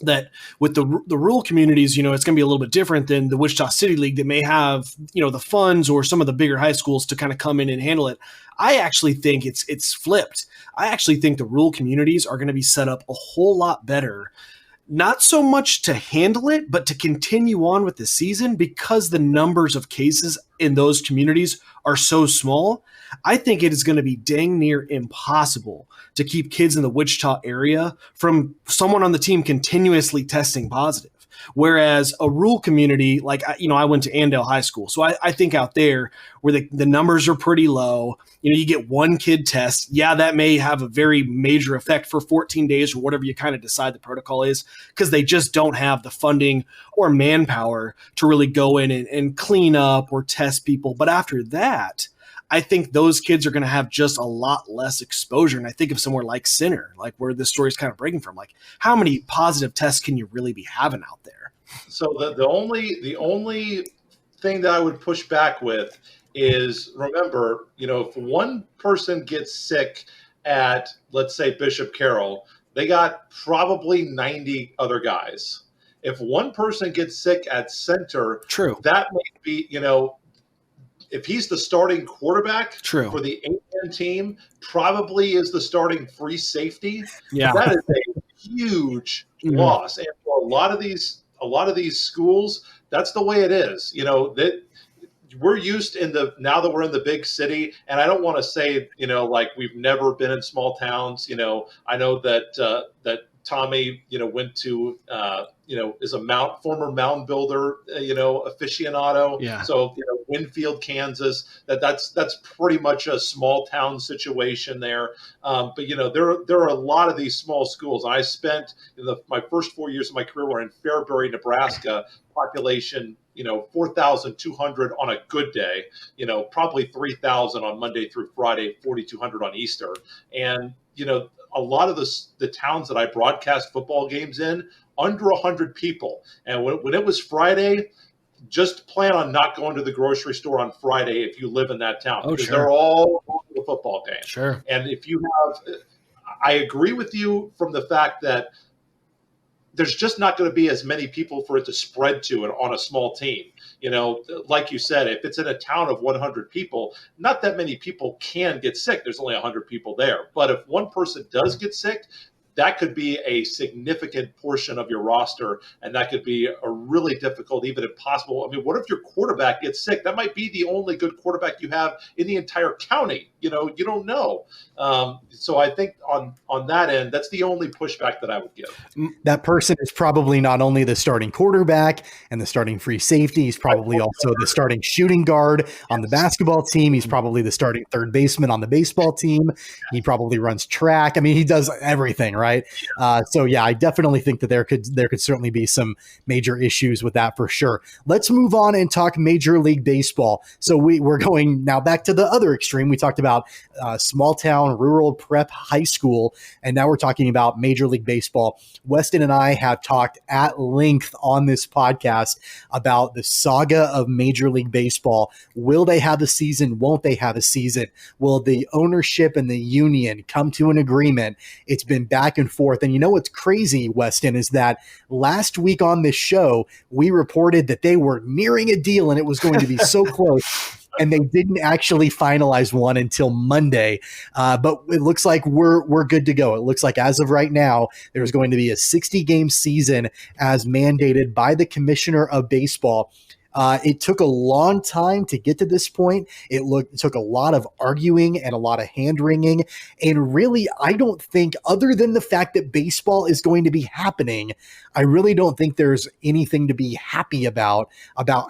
that with the rural communities, it's going to be a little bit different than the Wichita City League that may have, the funds or some of the bigger high schools to kind of come in and handle it. I actually think it's flipped. I actually think the rural communities are going to be set up a whole lot better, not so much to handle it, but to continue on with the season, because the numbers of cases in those communities are so small. I think it is going to be dang near impossible to keep kids in the Wichita area from someone on the team continuously testing positive. Whereas a rural community, like, I went to Andale High School. So I think out there where the numbers are pretty low, you get one kid test. Yeah, that may have a very major effect for 14 days or whatever you kind of decide the protocol is, because they just don't have the funding or manpower to really go in and clean up or test people. But after that, I think those kids are going to have just a lot less exposure. And I think of somewhere like Center, like where this story is kind of breaking from, like how many positive tests can you really be having out there? So the only thing that I would push back with is, remember, if one person gets sick at, let's say, Bishop Carroll, they got probably 90 other guys. If one person gets sick at Center, true, that may be, if he's the starting quarterback true for the 8-man team, probably is the starting free safety. Yeah, that is a huge loss. And for a lot of these schools, that's the way it is. That we're used now that we're in the big city, and I don't want to say, like we've never been in small towns. I know that Tommy, went to, is a former mound builder, aficionado. Yeah. So, Winfield, Kansas, that's pretty much a small town situation there. But, there are a lot of these small schools. I spent my first 4 years of my career were in Fairbury, Nebraska, population, 4,200 on a good day, probably 3,000 on Monday through Friday, 4,200 on Easter. And, a lot of the towns that I broadcast football games in, under 100 people. And when it was Friday, just plan on not going to the grocery store on Friday if you live in that town. Oh, because sure. They're all going to the football game. Sure. And if you I agree with you from the fact that there's just not going to be as many people for it to spread to on a small team. Like you said, if it's in a town of 100 people, not that many people can get sick. There's only 100 people there. But if one person does get sick, that could be a significant portion of your roster, and that could be a really difficult, even impossible. I mean, what if your quarterback gets sick? That might be the only good quarterback you have in the entire county. You don't know. So I think on that end, that's the only pushback that I would give. That person is probably not only the starting quarterback and the starting free safety, he's probably also the starting shooting guard on the basketball team. He's probably the starting third baseman on the baseball team. He probably runs track. I mean, he does everything, right? So yeah, I definitely think that there could certainly be some major issues with that for sure. Let's move on and talk Major League Baseball. So we're going now back to the other extreme. We talked about small town, rural prep high school, and now we're talking about Major League Baseball. Weston and I have talked at length on this podcast about the saga of Major League Baseball. Will they have a season? Won't they have a season? Will the ownership and the union come to an agreement? It's been back and forth. And what's crazy, Weston, is that last week on this show, we reported that they were nearing a deal and it was going to be so close. And they didn't actually finalize one until Monday. But it looks like we're good to go. It looks like as of right now, there's going to be a 60-game season as mandated by the commissioner of baseball. It took a long time to get to this point. It took a lot of arguing and a lot of hand-wringing. And really, I don't think, other than the fact that baseball is going to be happening, I really don't think there's anything to be happy about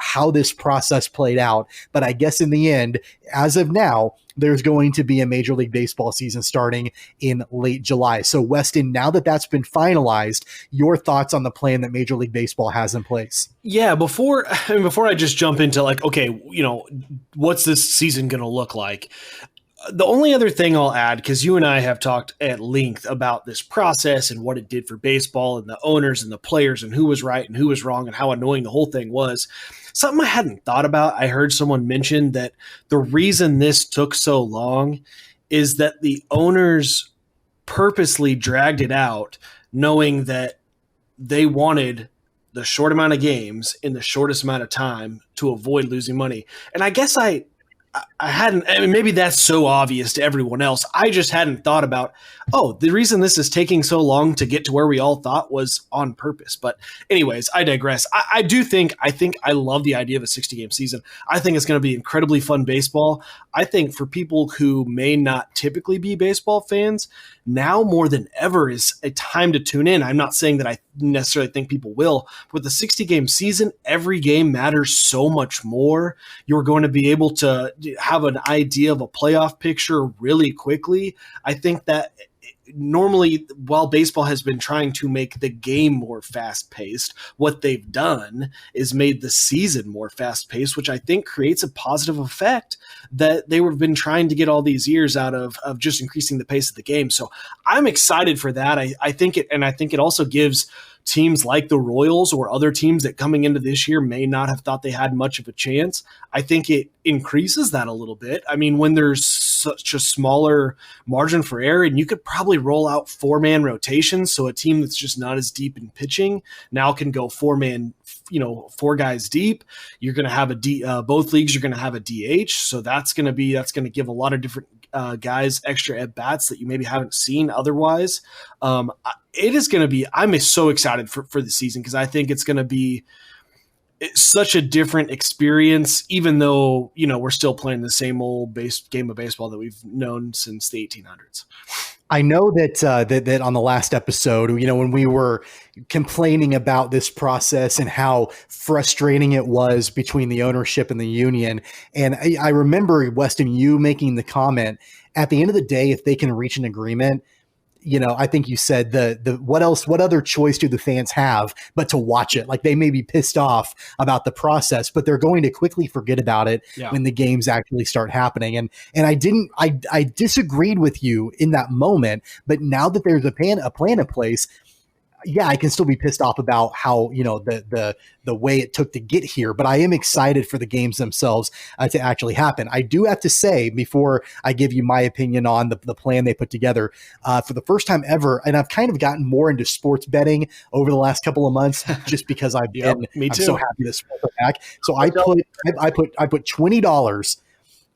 how this process played out. But I guess in the end, as of now, there's going to be a Major League Baseball season starting in late July. So Weston, now that that's been finalized, your thoughts on the plan that Major League Baseball has in place? Yeah, before I just jump into what's this season going to look like? The only other thing I'll add, because you and I have talked at length about this process and what it did for baseball and the owners and the players and who was right and who was wrong and how annoying the whole thing was. Something I hadn't thought about. I heard someone mention that the reason this took so long is that the owners purposely dragged it out, knowing that they wanted the short amount of games in the shortest amount of time to avoid losing money. And I guess I hadn't, maybe that's so obvious to everyone else. I just hadn't thought about, the reason this is taking so long to get to where we all thought was on purpose. But anyways, I digress. I think I love the idea of a 60-game season. I think it's going to be incredibly fun baseball. I think for people who may not typically be baseball fans, now more than ever is a time to tune in. I'm not saying that I necessarily think people will. With the 60-game season, every game matters so much more. You're going to be able to have an idea of a playoff picture really quickly. I think that normally, while baseball has been trying to make the game more fast-paced, what they've done is made the season more fast-paced, which I think creates a positive effect that they have been trying to get all these years out of just increasing the pace of the game. So I'm excited for that. I think it also gives teams like the Royals or other teams that coming into this year may not have thought they had much of a chance. I think it increases that a little bit. I mean, when there's such a smaller margin for error, and you could probably roll out 4-man rotations, so a team that's just not as deep in pitching now can go 4-man, 4 guys deep. You're going to have both leagues. You're going to have a DH, so that's going to give a lot of different guys extra at bats that you maybe haven't seen otherwise. It is going to be. I'm so excited for the season because I think it's going to be such a different experience, even though we're still playing the same old game of baseball that we've known since the 1800s. I know that on the last episode, when we were complaining about this process and how frustrating it was between the ownership and the union, and I remember, Weston, you making the comment, at the end of the day, if they can reach an agreement, I think you said what other choice do the fans have but to watch it? Like, they may be pissed off about the process, but they're going to quickly forget about it when the games actually start happening. And I disagreed with you in that moment, but now that there's a plan in place, yeah, I can still be pissed off about how, the way it took to get here, but I am excited for the games themselves to actually happen. I do have to say, before I give you my opinion on the plan they put together, for the first time ever, and I've kind of gotten more into sports betting over the last couple of months, just because I'm so happy that sports are back. So I put $20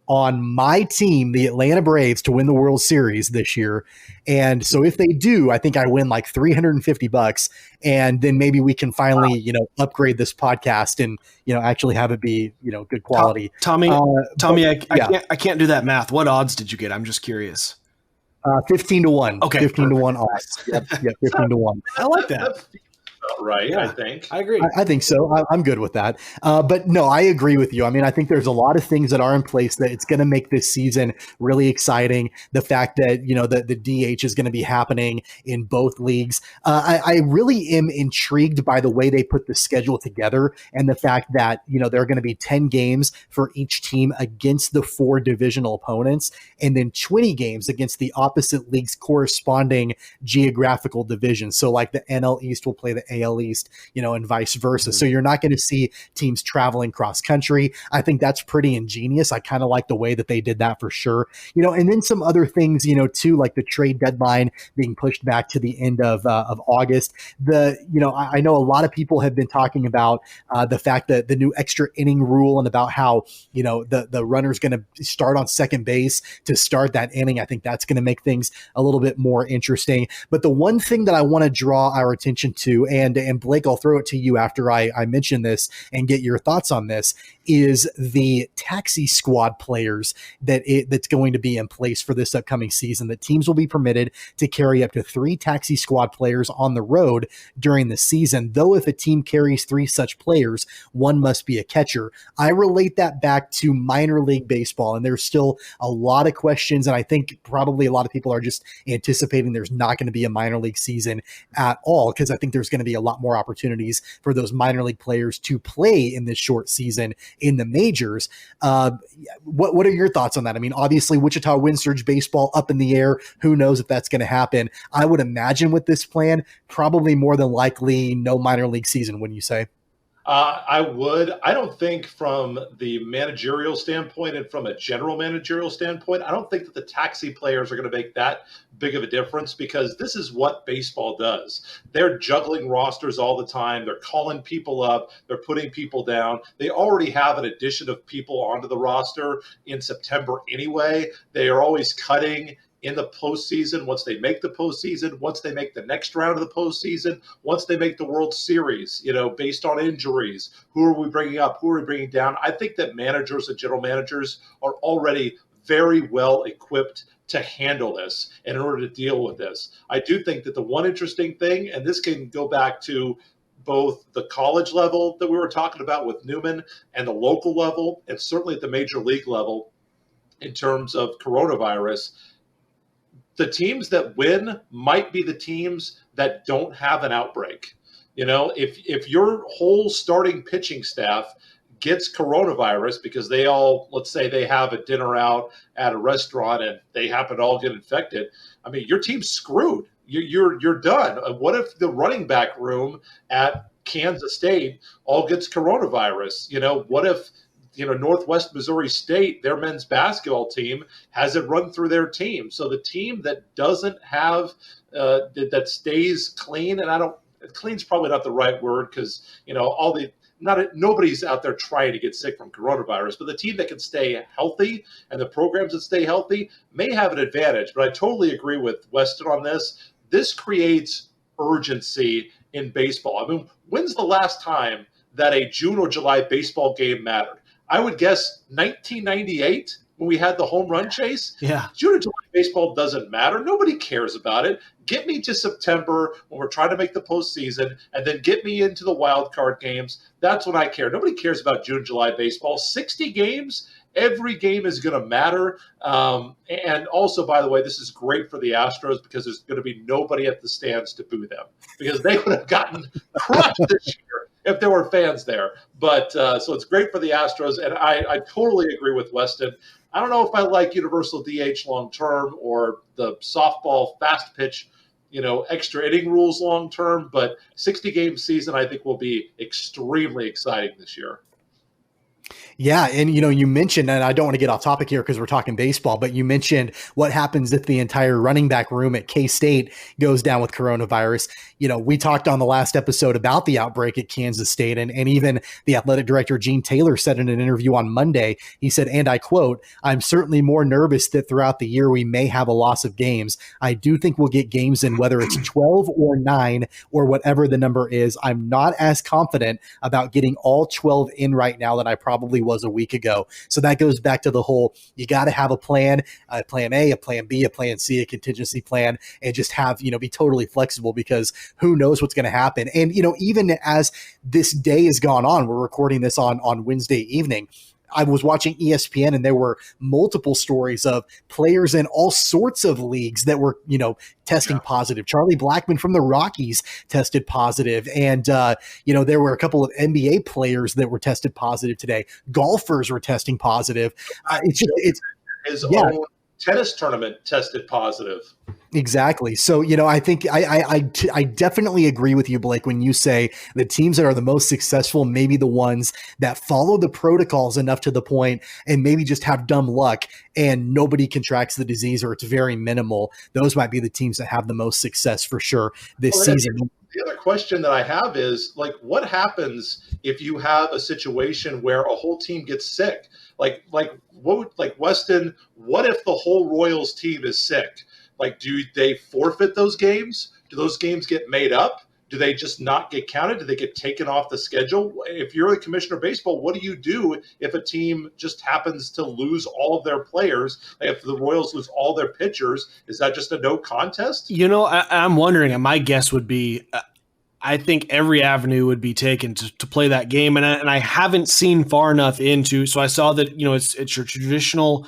on my team, the Atlanta Braves, to win the World Series this year. And so if they do, I think I win like $350, and then maybe we can finally, upgrade this podcast and, actually have it be, good quality. Tommy, I can't do that math. What odds did you get? I'm just curious. 15-1. Okay. 15-1 odds. Yep, 15-1. I like that. Right, yeah, I think. I agree. I think so. I'm good with that. But no, I agree with you. I mean, I think there's a lot of things that are in place that it's going to make this season really exciting. The fact that, the DH is going to be happening in both leagues. I really am intrigued by the way they put the schedule together, and the fact that, there are going to be 10 games for each team against the 4 divisional opponents, and then 20 games against the opposite league's corresponding geographical divisions. So like the NL East will play the AL East, and vice versa. Mm-hmm. So you're not going to see teams traveling cross country. I think that's pretty ingenious. I kind of like the way that they did that for sure. And then some other things, too, like the trade deadline being pushed back to the end of August. I know a lot of people have been talking about the fact that the new extra inning rule, and about how, the runner's going to start on second base to start that inning. I think that's going to make things a little bit more interesting. But the one thing that I want to draw our attention to, and Blake, I'll throw it to you after I mention this and get your thoughts on this, is the taxi squad players that's going to be in place for this upcoming season. That teams will be permitted to carry up to 3 taxi squad players on the road during the season. Though if a team carries 3 such players, one must be a catcher. I relate that back to minor league baseball, and there's still a lot of questions, and I think probably a lot of people are just anticipating there's not going to be a minor league season at all, because I think there's going to be a lot more opportunities for those minor league players to play in this short season in the majors. What are your thoughts on that? I mean, obviously Wichita Wind Surge baseball up in the air. Who knows if that's going to happen? I would imagine with this plan, probably more than likely no minor league season, wouldn't you say? I would. I don't think from the managerial standpoint and from a general managerial standpoint, I don't think that the taxi players are going to make that big of a difference, because this is what baseball does. They're juggling rosters all the time. They're calling people up. They're putting people down. They already have an addition of people onto the roster in September anyway. They are always cutting in the postseason, once they make the postseason, once they make the next round of the postseason, once they make the World Series, based on injuries. Who are we bringing up? Who are we bringing down? I think that managers and general managers are already very well equipped to handle this and in order to deal with this. I do think that the one interesting thing, and this can go back to both the college level that we were talking about with Newman and the local level, and certainly at the major league level in terms of coronavirus, the teams that win might be the teams that don't have an outbreak. If your whole starting pitching staff gets coronavirus because they all, let's say they have a dinner out at a restaurant and they happen to all get infected, I mean, your team's screwed. You're done. What if the running back room at Kansas State all gets coronavirus? What if Northwest Missouri State, their men's basketball team, has it run through their team? So the team that doesn't have, that stays clean, and clean's probably not the right word, because, nobody's out there trying to get sick from coronavirus, but the team that can stay healthy and the programs that stay healthy may have an advantage. But I totally agree with Weston on this. This creates urgency in baseball. I mean, when's the last time that a June or July baseball game mattered? I would guess 1998 when we had the home run chase. Yeah. June and July baseball doesn't matter. Nobody cares about it. Get me to September when we're trying to make the postseason, and then get me into the wild card games. That's when I care. Nobody cares about June, July baseball. 60 games. Every game is going to matter. And also, by the way, this is great for the Astros because there's going to be nobody at the stands to boo them because they would have gotten crushed this year if there were fans there. But so it's great for the Astros. And I totally agree with Weston. I don't know if I like universal DH long term or the softball fast pitch, extra inning rules long term. But 60-game season, I think, will be extremely exciting this year. Yeah. And, you mentioned, and I don't want to get off topic here because we're talking baseball, but you mentioned what happens if the entire running back room at K-State goes down with coronavirus. We talked on the last episode about the outbreak at Kansas State, and even the athletic director, Gene Taylor, said in an interview on Monday, he said, and I quote, "I'm certainly more nervous that throughout the year we may have a loss of games. I do think we'll get games in, whether it's 12 or 9 or whatever the number is. I'm not as confident about getting all 12 in right now than I probably was a week ago." So that goes back to the whole, you got to have a plan A, a plan B, a plan C, a contingency plan, and just have, be totally flexible because who knows what's going to happen. And, even as this day has gone on, we're recording this on Wednesday evening, I was watching ESPN and there were multiple stories of players in all sorts of leagues that were, testing positive. Charlie Blackmon from the Rockies tested positive. And, there were a couple of NBA players that were tested positive today. Golfers were testing positive. His own tennis tournament tested positive. Exactly. So, I think I definitely agree with you, Blake, when you say the teams that are the most successful, maybe the ones that follow the protocols enough to the point and maybe just have dumb luck and nobody contracts the disease or it's very minimal. Those might be the teams that have the most success for sure this season. The other question that I have is, what happens if you have a situation where a whole team gets sick? Like Weston, what if the whole Royals team is sick? Do they forfeit those games? Do those games get made up? Do they just not get counted? Do they get taken off the schedule? If you're the commissioner of baseball, what do you do if a team just happens to lose all of their players? If the Royals lose all their pitchers, is that just a no contest? I'm wondering, and my guess would be, I think every avenue would be taken to play that game. And I haven't seen far enough into, so I saw that, it's your traditional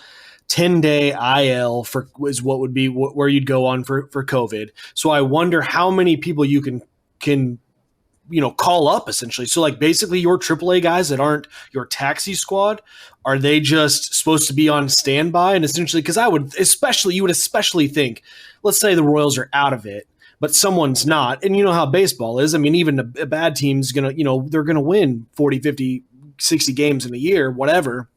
10-day IL is what would be where you'd go on for COVID. So I wonder how many people you can call up essentially. So basically your AAA guys that aren't your taxi squad, are they just supposed to be on standby? And essentially, because you would especially think, let's say the Royals are out of it, but someone's not. And you know how baseball is. I mean, even a bad team's going to, they're going to win 40, 50, 60 games in a year, whatever.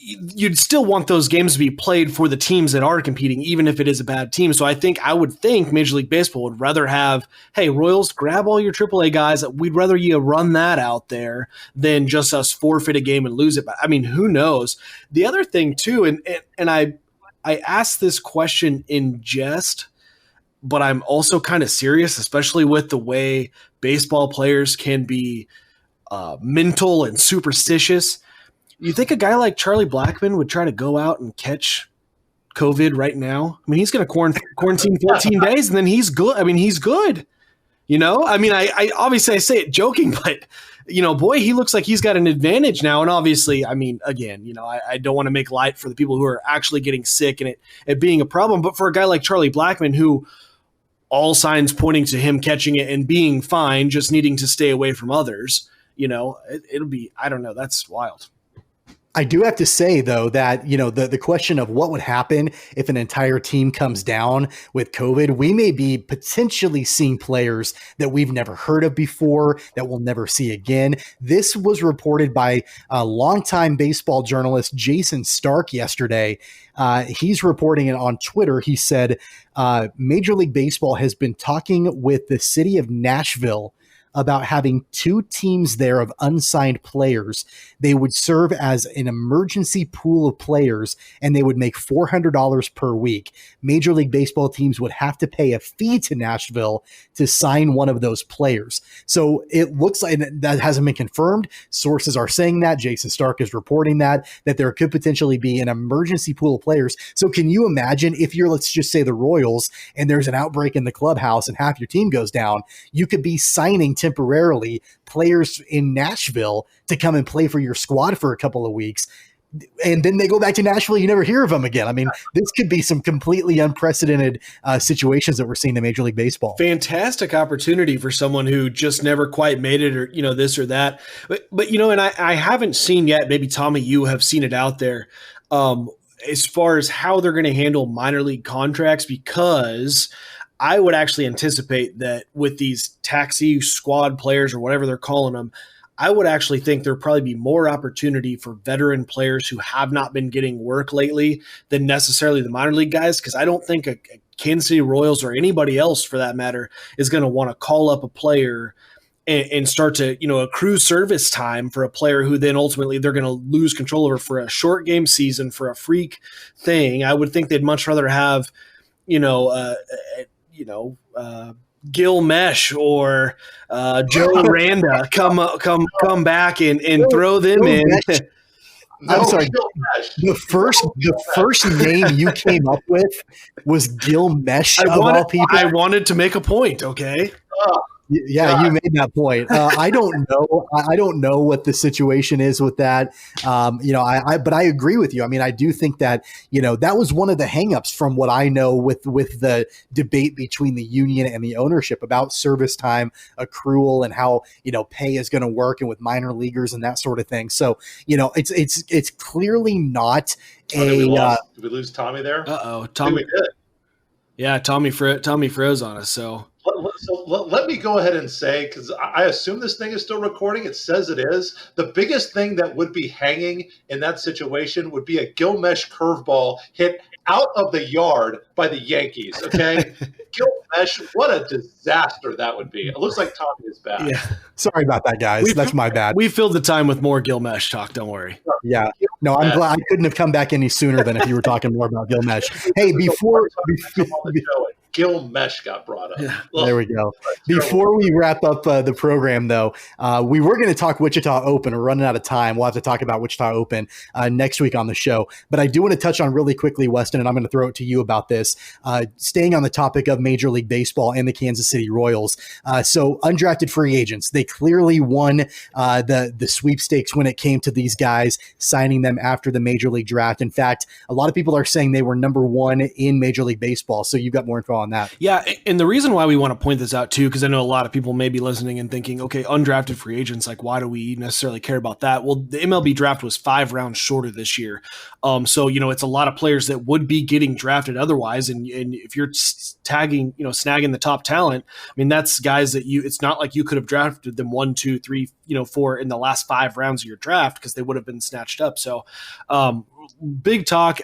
You'd still want those games to be played for the teams that are competing, even if it is a bad team. So I would think Major League Baseball would rather have, hey, Royals, grab all your AAA guys. We'd rather you run that out there than just us forfeit a game and lose it. But I mean, who knows? The other thing too, and I asked this question in jest, but I'm also kind of serious, especially with the way baseball players can be mental and superstitious. You think a guy like Charlie Blackmon would try to go out and catch COVID right now? I mean, he's going to quarantine 14 days and then he's good. I mean, he's good. I obviously I say it joking, but boy, he looks like he's got an advantage now. And obviously, I mean, again, I don't want to make light for the people who are actually getting sick and it being a problem. But for a guy like Charlie Blackmon, who all signs pointing to him catching it and being fine, just needing to stay away from others, it'll be, I don't know. That's wild. I do have to say, though, that, the question of what would happen if an entire team comes down with COVID, we may be potentially seeing players that we've never heard of before, that we'll never see again. This was reported by a longtime baseball journalist, Jason Stark, yesterday. He's reporting it on Twitter. He said, Major League Baseball has been talking with the city of Nashville about having 2 teams there of unsigned players. They would serve as an emergency pool of players, and they would make $400 per week. Major League Baseball teams would have to pay a fee to Nashville to sign one of those players. So it looks like that hasn't been confirmed. Sources are saying that. Jason Stark is reporting that there could potentially be an emergency pool of players. So can you imagine if you're, let's just say, the Royals, and there's an outbreak in the clubhouse and half your team goes down, you could be signing temporarily players in Nashville to come and play for your squad for a couple of weeks. And then they go back to Nashville. You never hear of them again. I mean, this could be some completely unprecedented situations that we're seeing in Major League Baseball. Fantastic opportunity for someone who just never quite made it, or, this or that. But and I haven't seen yet, maybe Tommy, you have seen it out there, as far as how they're going to handle minor league contracts, because I would actually anticipate that with these taxi squad players or whatever they're calling them, I would actually think there'll probably be more opportunity for veteran players who have not been getting work lately than necessarily the minor league guys, because I don't think a Kansas City Royals or anybody else for that matter is going to want to call up a player and start to, accrue service time for a player who then ultimately they're going to lose control over for a short game season, for a freak thing. I would think they'd much rather have, Gil Mesh or Joe Randa come back and throw them in. I'm sorry. The first name you came up with was Gil Mesh of all people. I wanted to make a point. Okay. Yeah, you made that point. I don't know. I don't know what the situation is with that. But I agree with you. I mean, I do think that, that was one of the hangups from what I know with the debate between the union and the ownership about service time accrual and how, pay is going to work, and with minor leaguers and that sort of thing. So, it's clearly not Did we lose Tommy there? Uh-oh. Tommy did. Yeah, Tommy froze on us. So let me go ahead and say, because I assume this thing is still recording. It says it is. The biggest thing that would be hanging in that situation would be a Gil Mesh curveball hit out of the yard by the Yankees. Okay, Gil Mesh, what a disaster that would be. It looks like Tommy is back. Yeah. Sorry about that, guys. That's my bad. We filled the time with more Gil Mesh talk. Don't worry. Yeah. No, I'm glad I couldn't have come back any sooner than if you were talking more about Gil Mesh. Hey, before Gil Mesh got brought up. Yeah. There we go. Before we wrap up the program, though, we were going to talk Wichita Open. We're running out of time. We'll have to talk about Wichita Open next week on the show. But I do want to touch on really quickly, Weston, and I'm going to throw it to you about this, staying on the topic of Major League Baseball and the Kansas City Royals. So undrafted free agents, they clearly won the sweepstakes when it came to these guys, signing them after the Major League draft. In fact, a lot of people are saying they were number 1 in Major League Baseball. So you've got more info on that. Yeah, and the reason why we want to point this out too, because I know a lot of people may be listening and thinking, okay, undrafted free agents, like why do we necessarily care about that? Well, the MLB draft was 5 rounds shorter this year. So, it's a lot of players that would be getting drafted otherwise. And if you're tagging, snagging the top talent, I mean, that's guys that it's not like you could have drafted them 1, 2, 3, 4 in the last 5 rounds of your draft, because they would have been snatched up. So, big talk.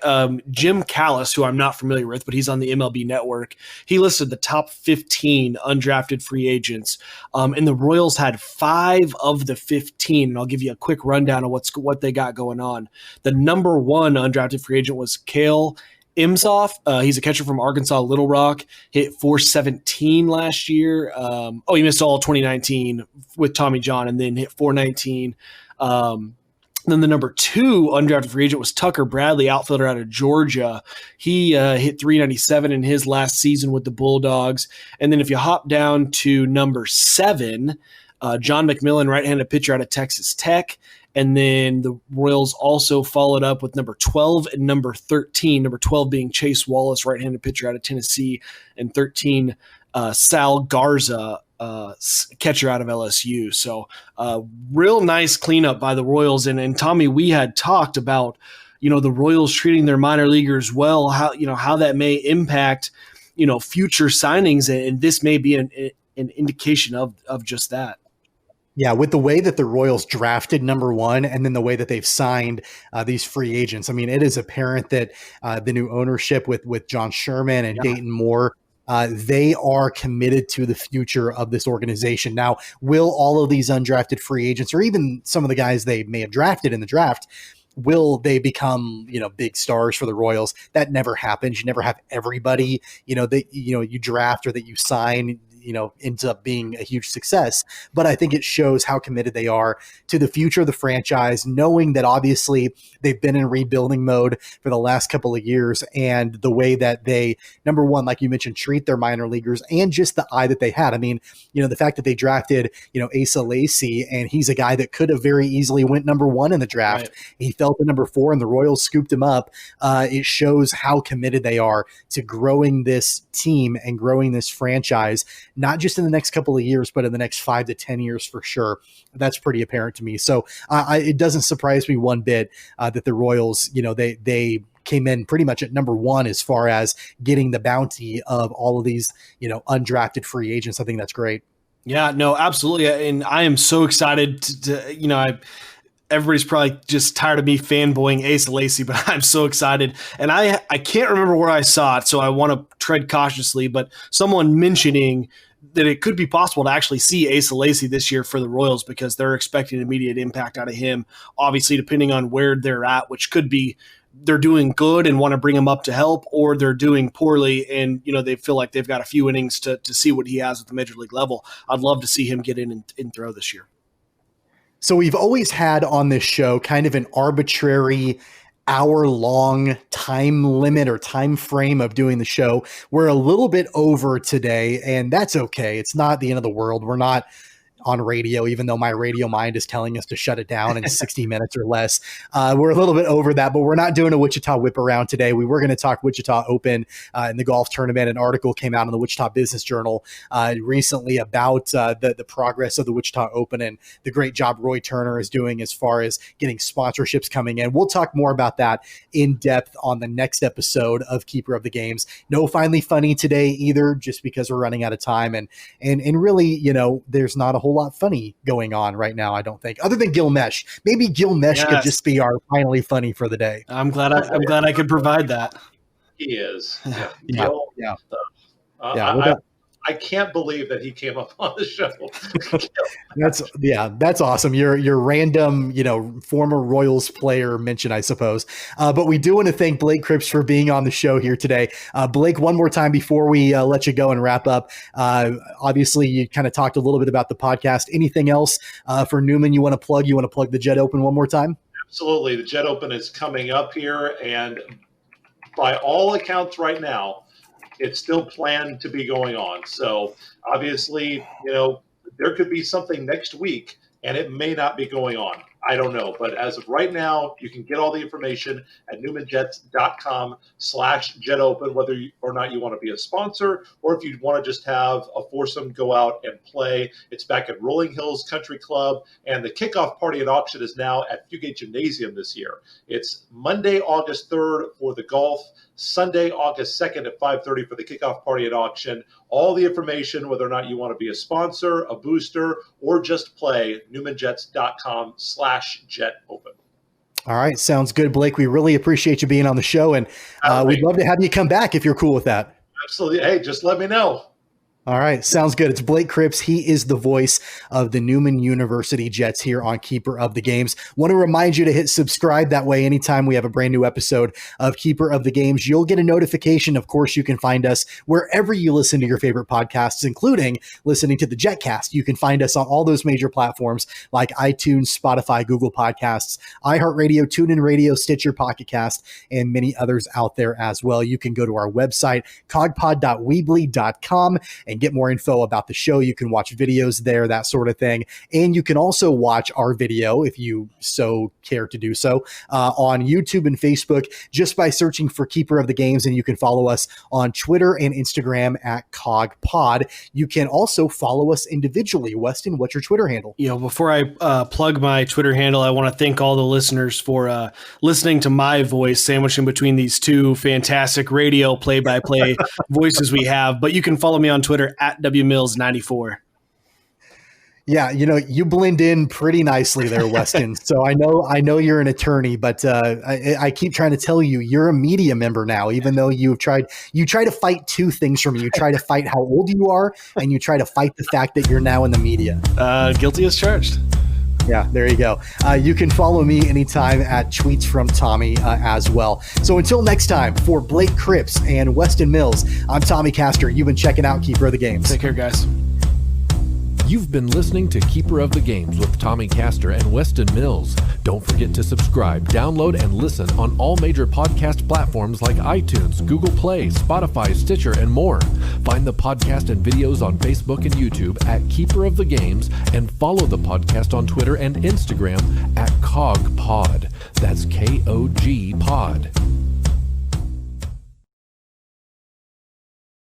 Jim Callis, who I'm not familiar with, but he's on the MLB Network. He listed the top 15 undrafted free agents, and the Royals had 5 of the 15. And I'll give you a quick rundown of what they got going on. The number 1 undrafted free agent was Cale Imhoff. He's a catcher from Arkansas Little Rock. Hit .417 last year. He missed all 2019 with Tommy John, and then hit .419. Then the number 2 undrafted free agent was Tucker Bradley, outfielder out of Georgia. He hit .397 in his last season with the Bulldogs. And then if you hop down to number 7, John McMillan, right-handed pitcher out of Texas Tech. And then the Royals also followed up with number 12 and number 13, number 12 being Chase Wallace, right-handed pitcher out of Tennessee, and 13, Sal Garza, catcher out of LSU. So real nice cleanup by the Royals. And Tommy, we had talked about, the Royals treating their minor leaguers well, how that may impact, future signings. And this may be an indication of just that. Yeah, with the way that the Royals drafted number 1 and then the way that they've signed these free agents, I mean, it is apparent that the new ownership with John Sherman and Dayton Moore, They are committed to the future of this organization. Now, will all of these undrafted free agents, or even some of the guys they may have drafted in the draft, will they become, big stars for the Royals? That never happens. You never have everybody, that, you draft or that you sign, ends up being a huge success. But I think it shows how committed they are to the future of the franchise, knowing that obviously they've been in rebuilding mode for the last couple of years, and the way that they, number one, like you mentioned, treat their minor leaguers, and just the eye that they had. I mean, the fact that they drafted, Asa Lacy, and he's a guy that could have very easily went number 1 in the draft. Right. He fell to number 4 and the Royals scooped him up. It shows how committed they are to growing this team and growing this franchise, not just in the next couple of years, but in the next 5 to 10 years for sure. That's pretty apparent to me. So it doesn't surprise me one bit that the Royals, they came in pretty much at number 1 as far as getting the bounty of all of these, undrafted free agents. I think that's great. Yeah, no, absolutely. And I am so excited to everybody's probably just tired of me fanboying Asa Lacy, but I'm so excited. And I can't remember where I saw it, so I want to tread cautiously, but someone mentioning that it could be possible to actually see Asa Lacy this year for the Royals, because they're expecting immediate impact out of him, obviously depending on where they're at, which could be they're doing good and want to bring him up to help, or they're doing poorly and they feel like they've got a few innings to see what he has at the major league level. I'd love to see him get in and throw this year. So we've always had on this show kind of an arbitrary hour-long time limit or time frame of doing the show. We're a little bit over today, and that's okay. It's not the end of the world. We're not on radio, even though my radio mind is telling us to shut it down in 60 minutes or less. We're a little bit over that, but we're not doing a Wichita whip around today. We were going to talk Wichita Open in the golf tournament. An article came out in the Wichita Business Journal recently about the progress of the Wichita Open and the great job Roy Turner is doing as far as getting sponsorships coming in. We'll talk more about that in depth on the next episode of Keeper of the Games. No Finally Funny today either, just because we're running out of time. And really, there's not a whole lot funny going on right now, I don't think, other than Gilmesh. Maybe Gilmesh could just be our finally funny for the day. I'm glad I could provide that. He is. Yeah. I can't believe that he came up on the show. That's awesome. Your random, former Royals player mention, I suppose. But we do want to thank Blake Cripps for being on the show here today. Blake, one more time before we let you go and wrap up. Obviously, you kind of talked a little bit about the podcast. Anything else for Newman you want to plug? You want to plug the Jet Open one more time? Absolutely. The Jet Open is coming up here, and by all accounts right now, it's still planned to be going on. So obviously, there could be something next week and it may not be going on. I don't know. But as of right now, you can get all the information at newmanjets.com/Jet Open, whether or not you want to be a sponsor or if you want to just have a foursome go out and play. It's back at Rolling Hills Country Club, and the kickoff party and auction is now at Fugate Gymnasium this year. It's Monday, August 3rd for the golf, Sunday, August 2nd at 5:30 for the kickoff party and auction. All the information, whether or not you want to be a sponsor, a booster, or just play, newmanjets.com/Jet Open. All right. Sounds good, Blake. We really appreciate you being on the show, and we'd love to have you come back if you're cool with that. Absolutely. Hey, just let me know. All right. Sounds good. It's Blake Cripps. He is the voice of the Newman University Jets here on Keeper of the Games. Want to remind you to hit subscribe. That way, anytime we have a brand new episode of Keeper of the Games, you'll get a notification. Of course, you can find us wherever you listen to your favorite podcasts, including listening to the Jetcast. You can find us on all those major platforms like iTunes, Spotify, Google Podcasts, iHeartRadio, TuneIn Radio, Stitcher, Pocket Cast, and many others out there as well. You can go to our website, cogpod.weebly.com, and get more info about the show. You can watch videos there, that sort of thing. And you can also watch our video, if you so care to do so, on YouTube and Facebook just by searching for Keeper of the Games. And you can follow us on Twitter and Instagram at CogPod. You can also follow us individually. Weston, what's your Twitter handle? Before I plug my Twitter handle, I want to thank all the listeners for listening to my voice sandwiched in between these two fantastic radio play-by-play voices we have. But you can follow me on Twitter at WMills94. Yeah, you blend in pretty nicely there, Weston. So I know you're an attorney, but I keep trying to tell you, you're a media member now, even though you try to fight two things from me. You try to fight how old you are, and you try to fight the fact that you're now in the media. Guilty as charged. Yeah, there you go. You can follow me anytime at Tweets from Tommy as well. So until next time, for Blake Cripps and Weston Mills, I'm Tommy Castor. You've been checking out Keeper of the Games. Take care, guys. You've been listening to Keeper of the Games with Tommy Castor and Weston Mills. Don't forget to subscribe, download, and listen on all major podcast platforms like iTunes, Google Play, Spotify, Stitcher, and more. Find the podcast and videos on Facebook and YouTube at Keeper of the Games, and follow the podcast on Twitter and Instagram at COGPod. That's KOG Pod.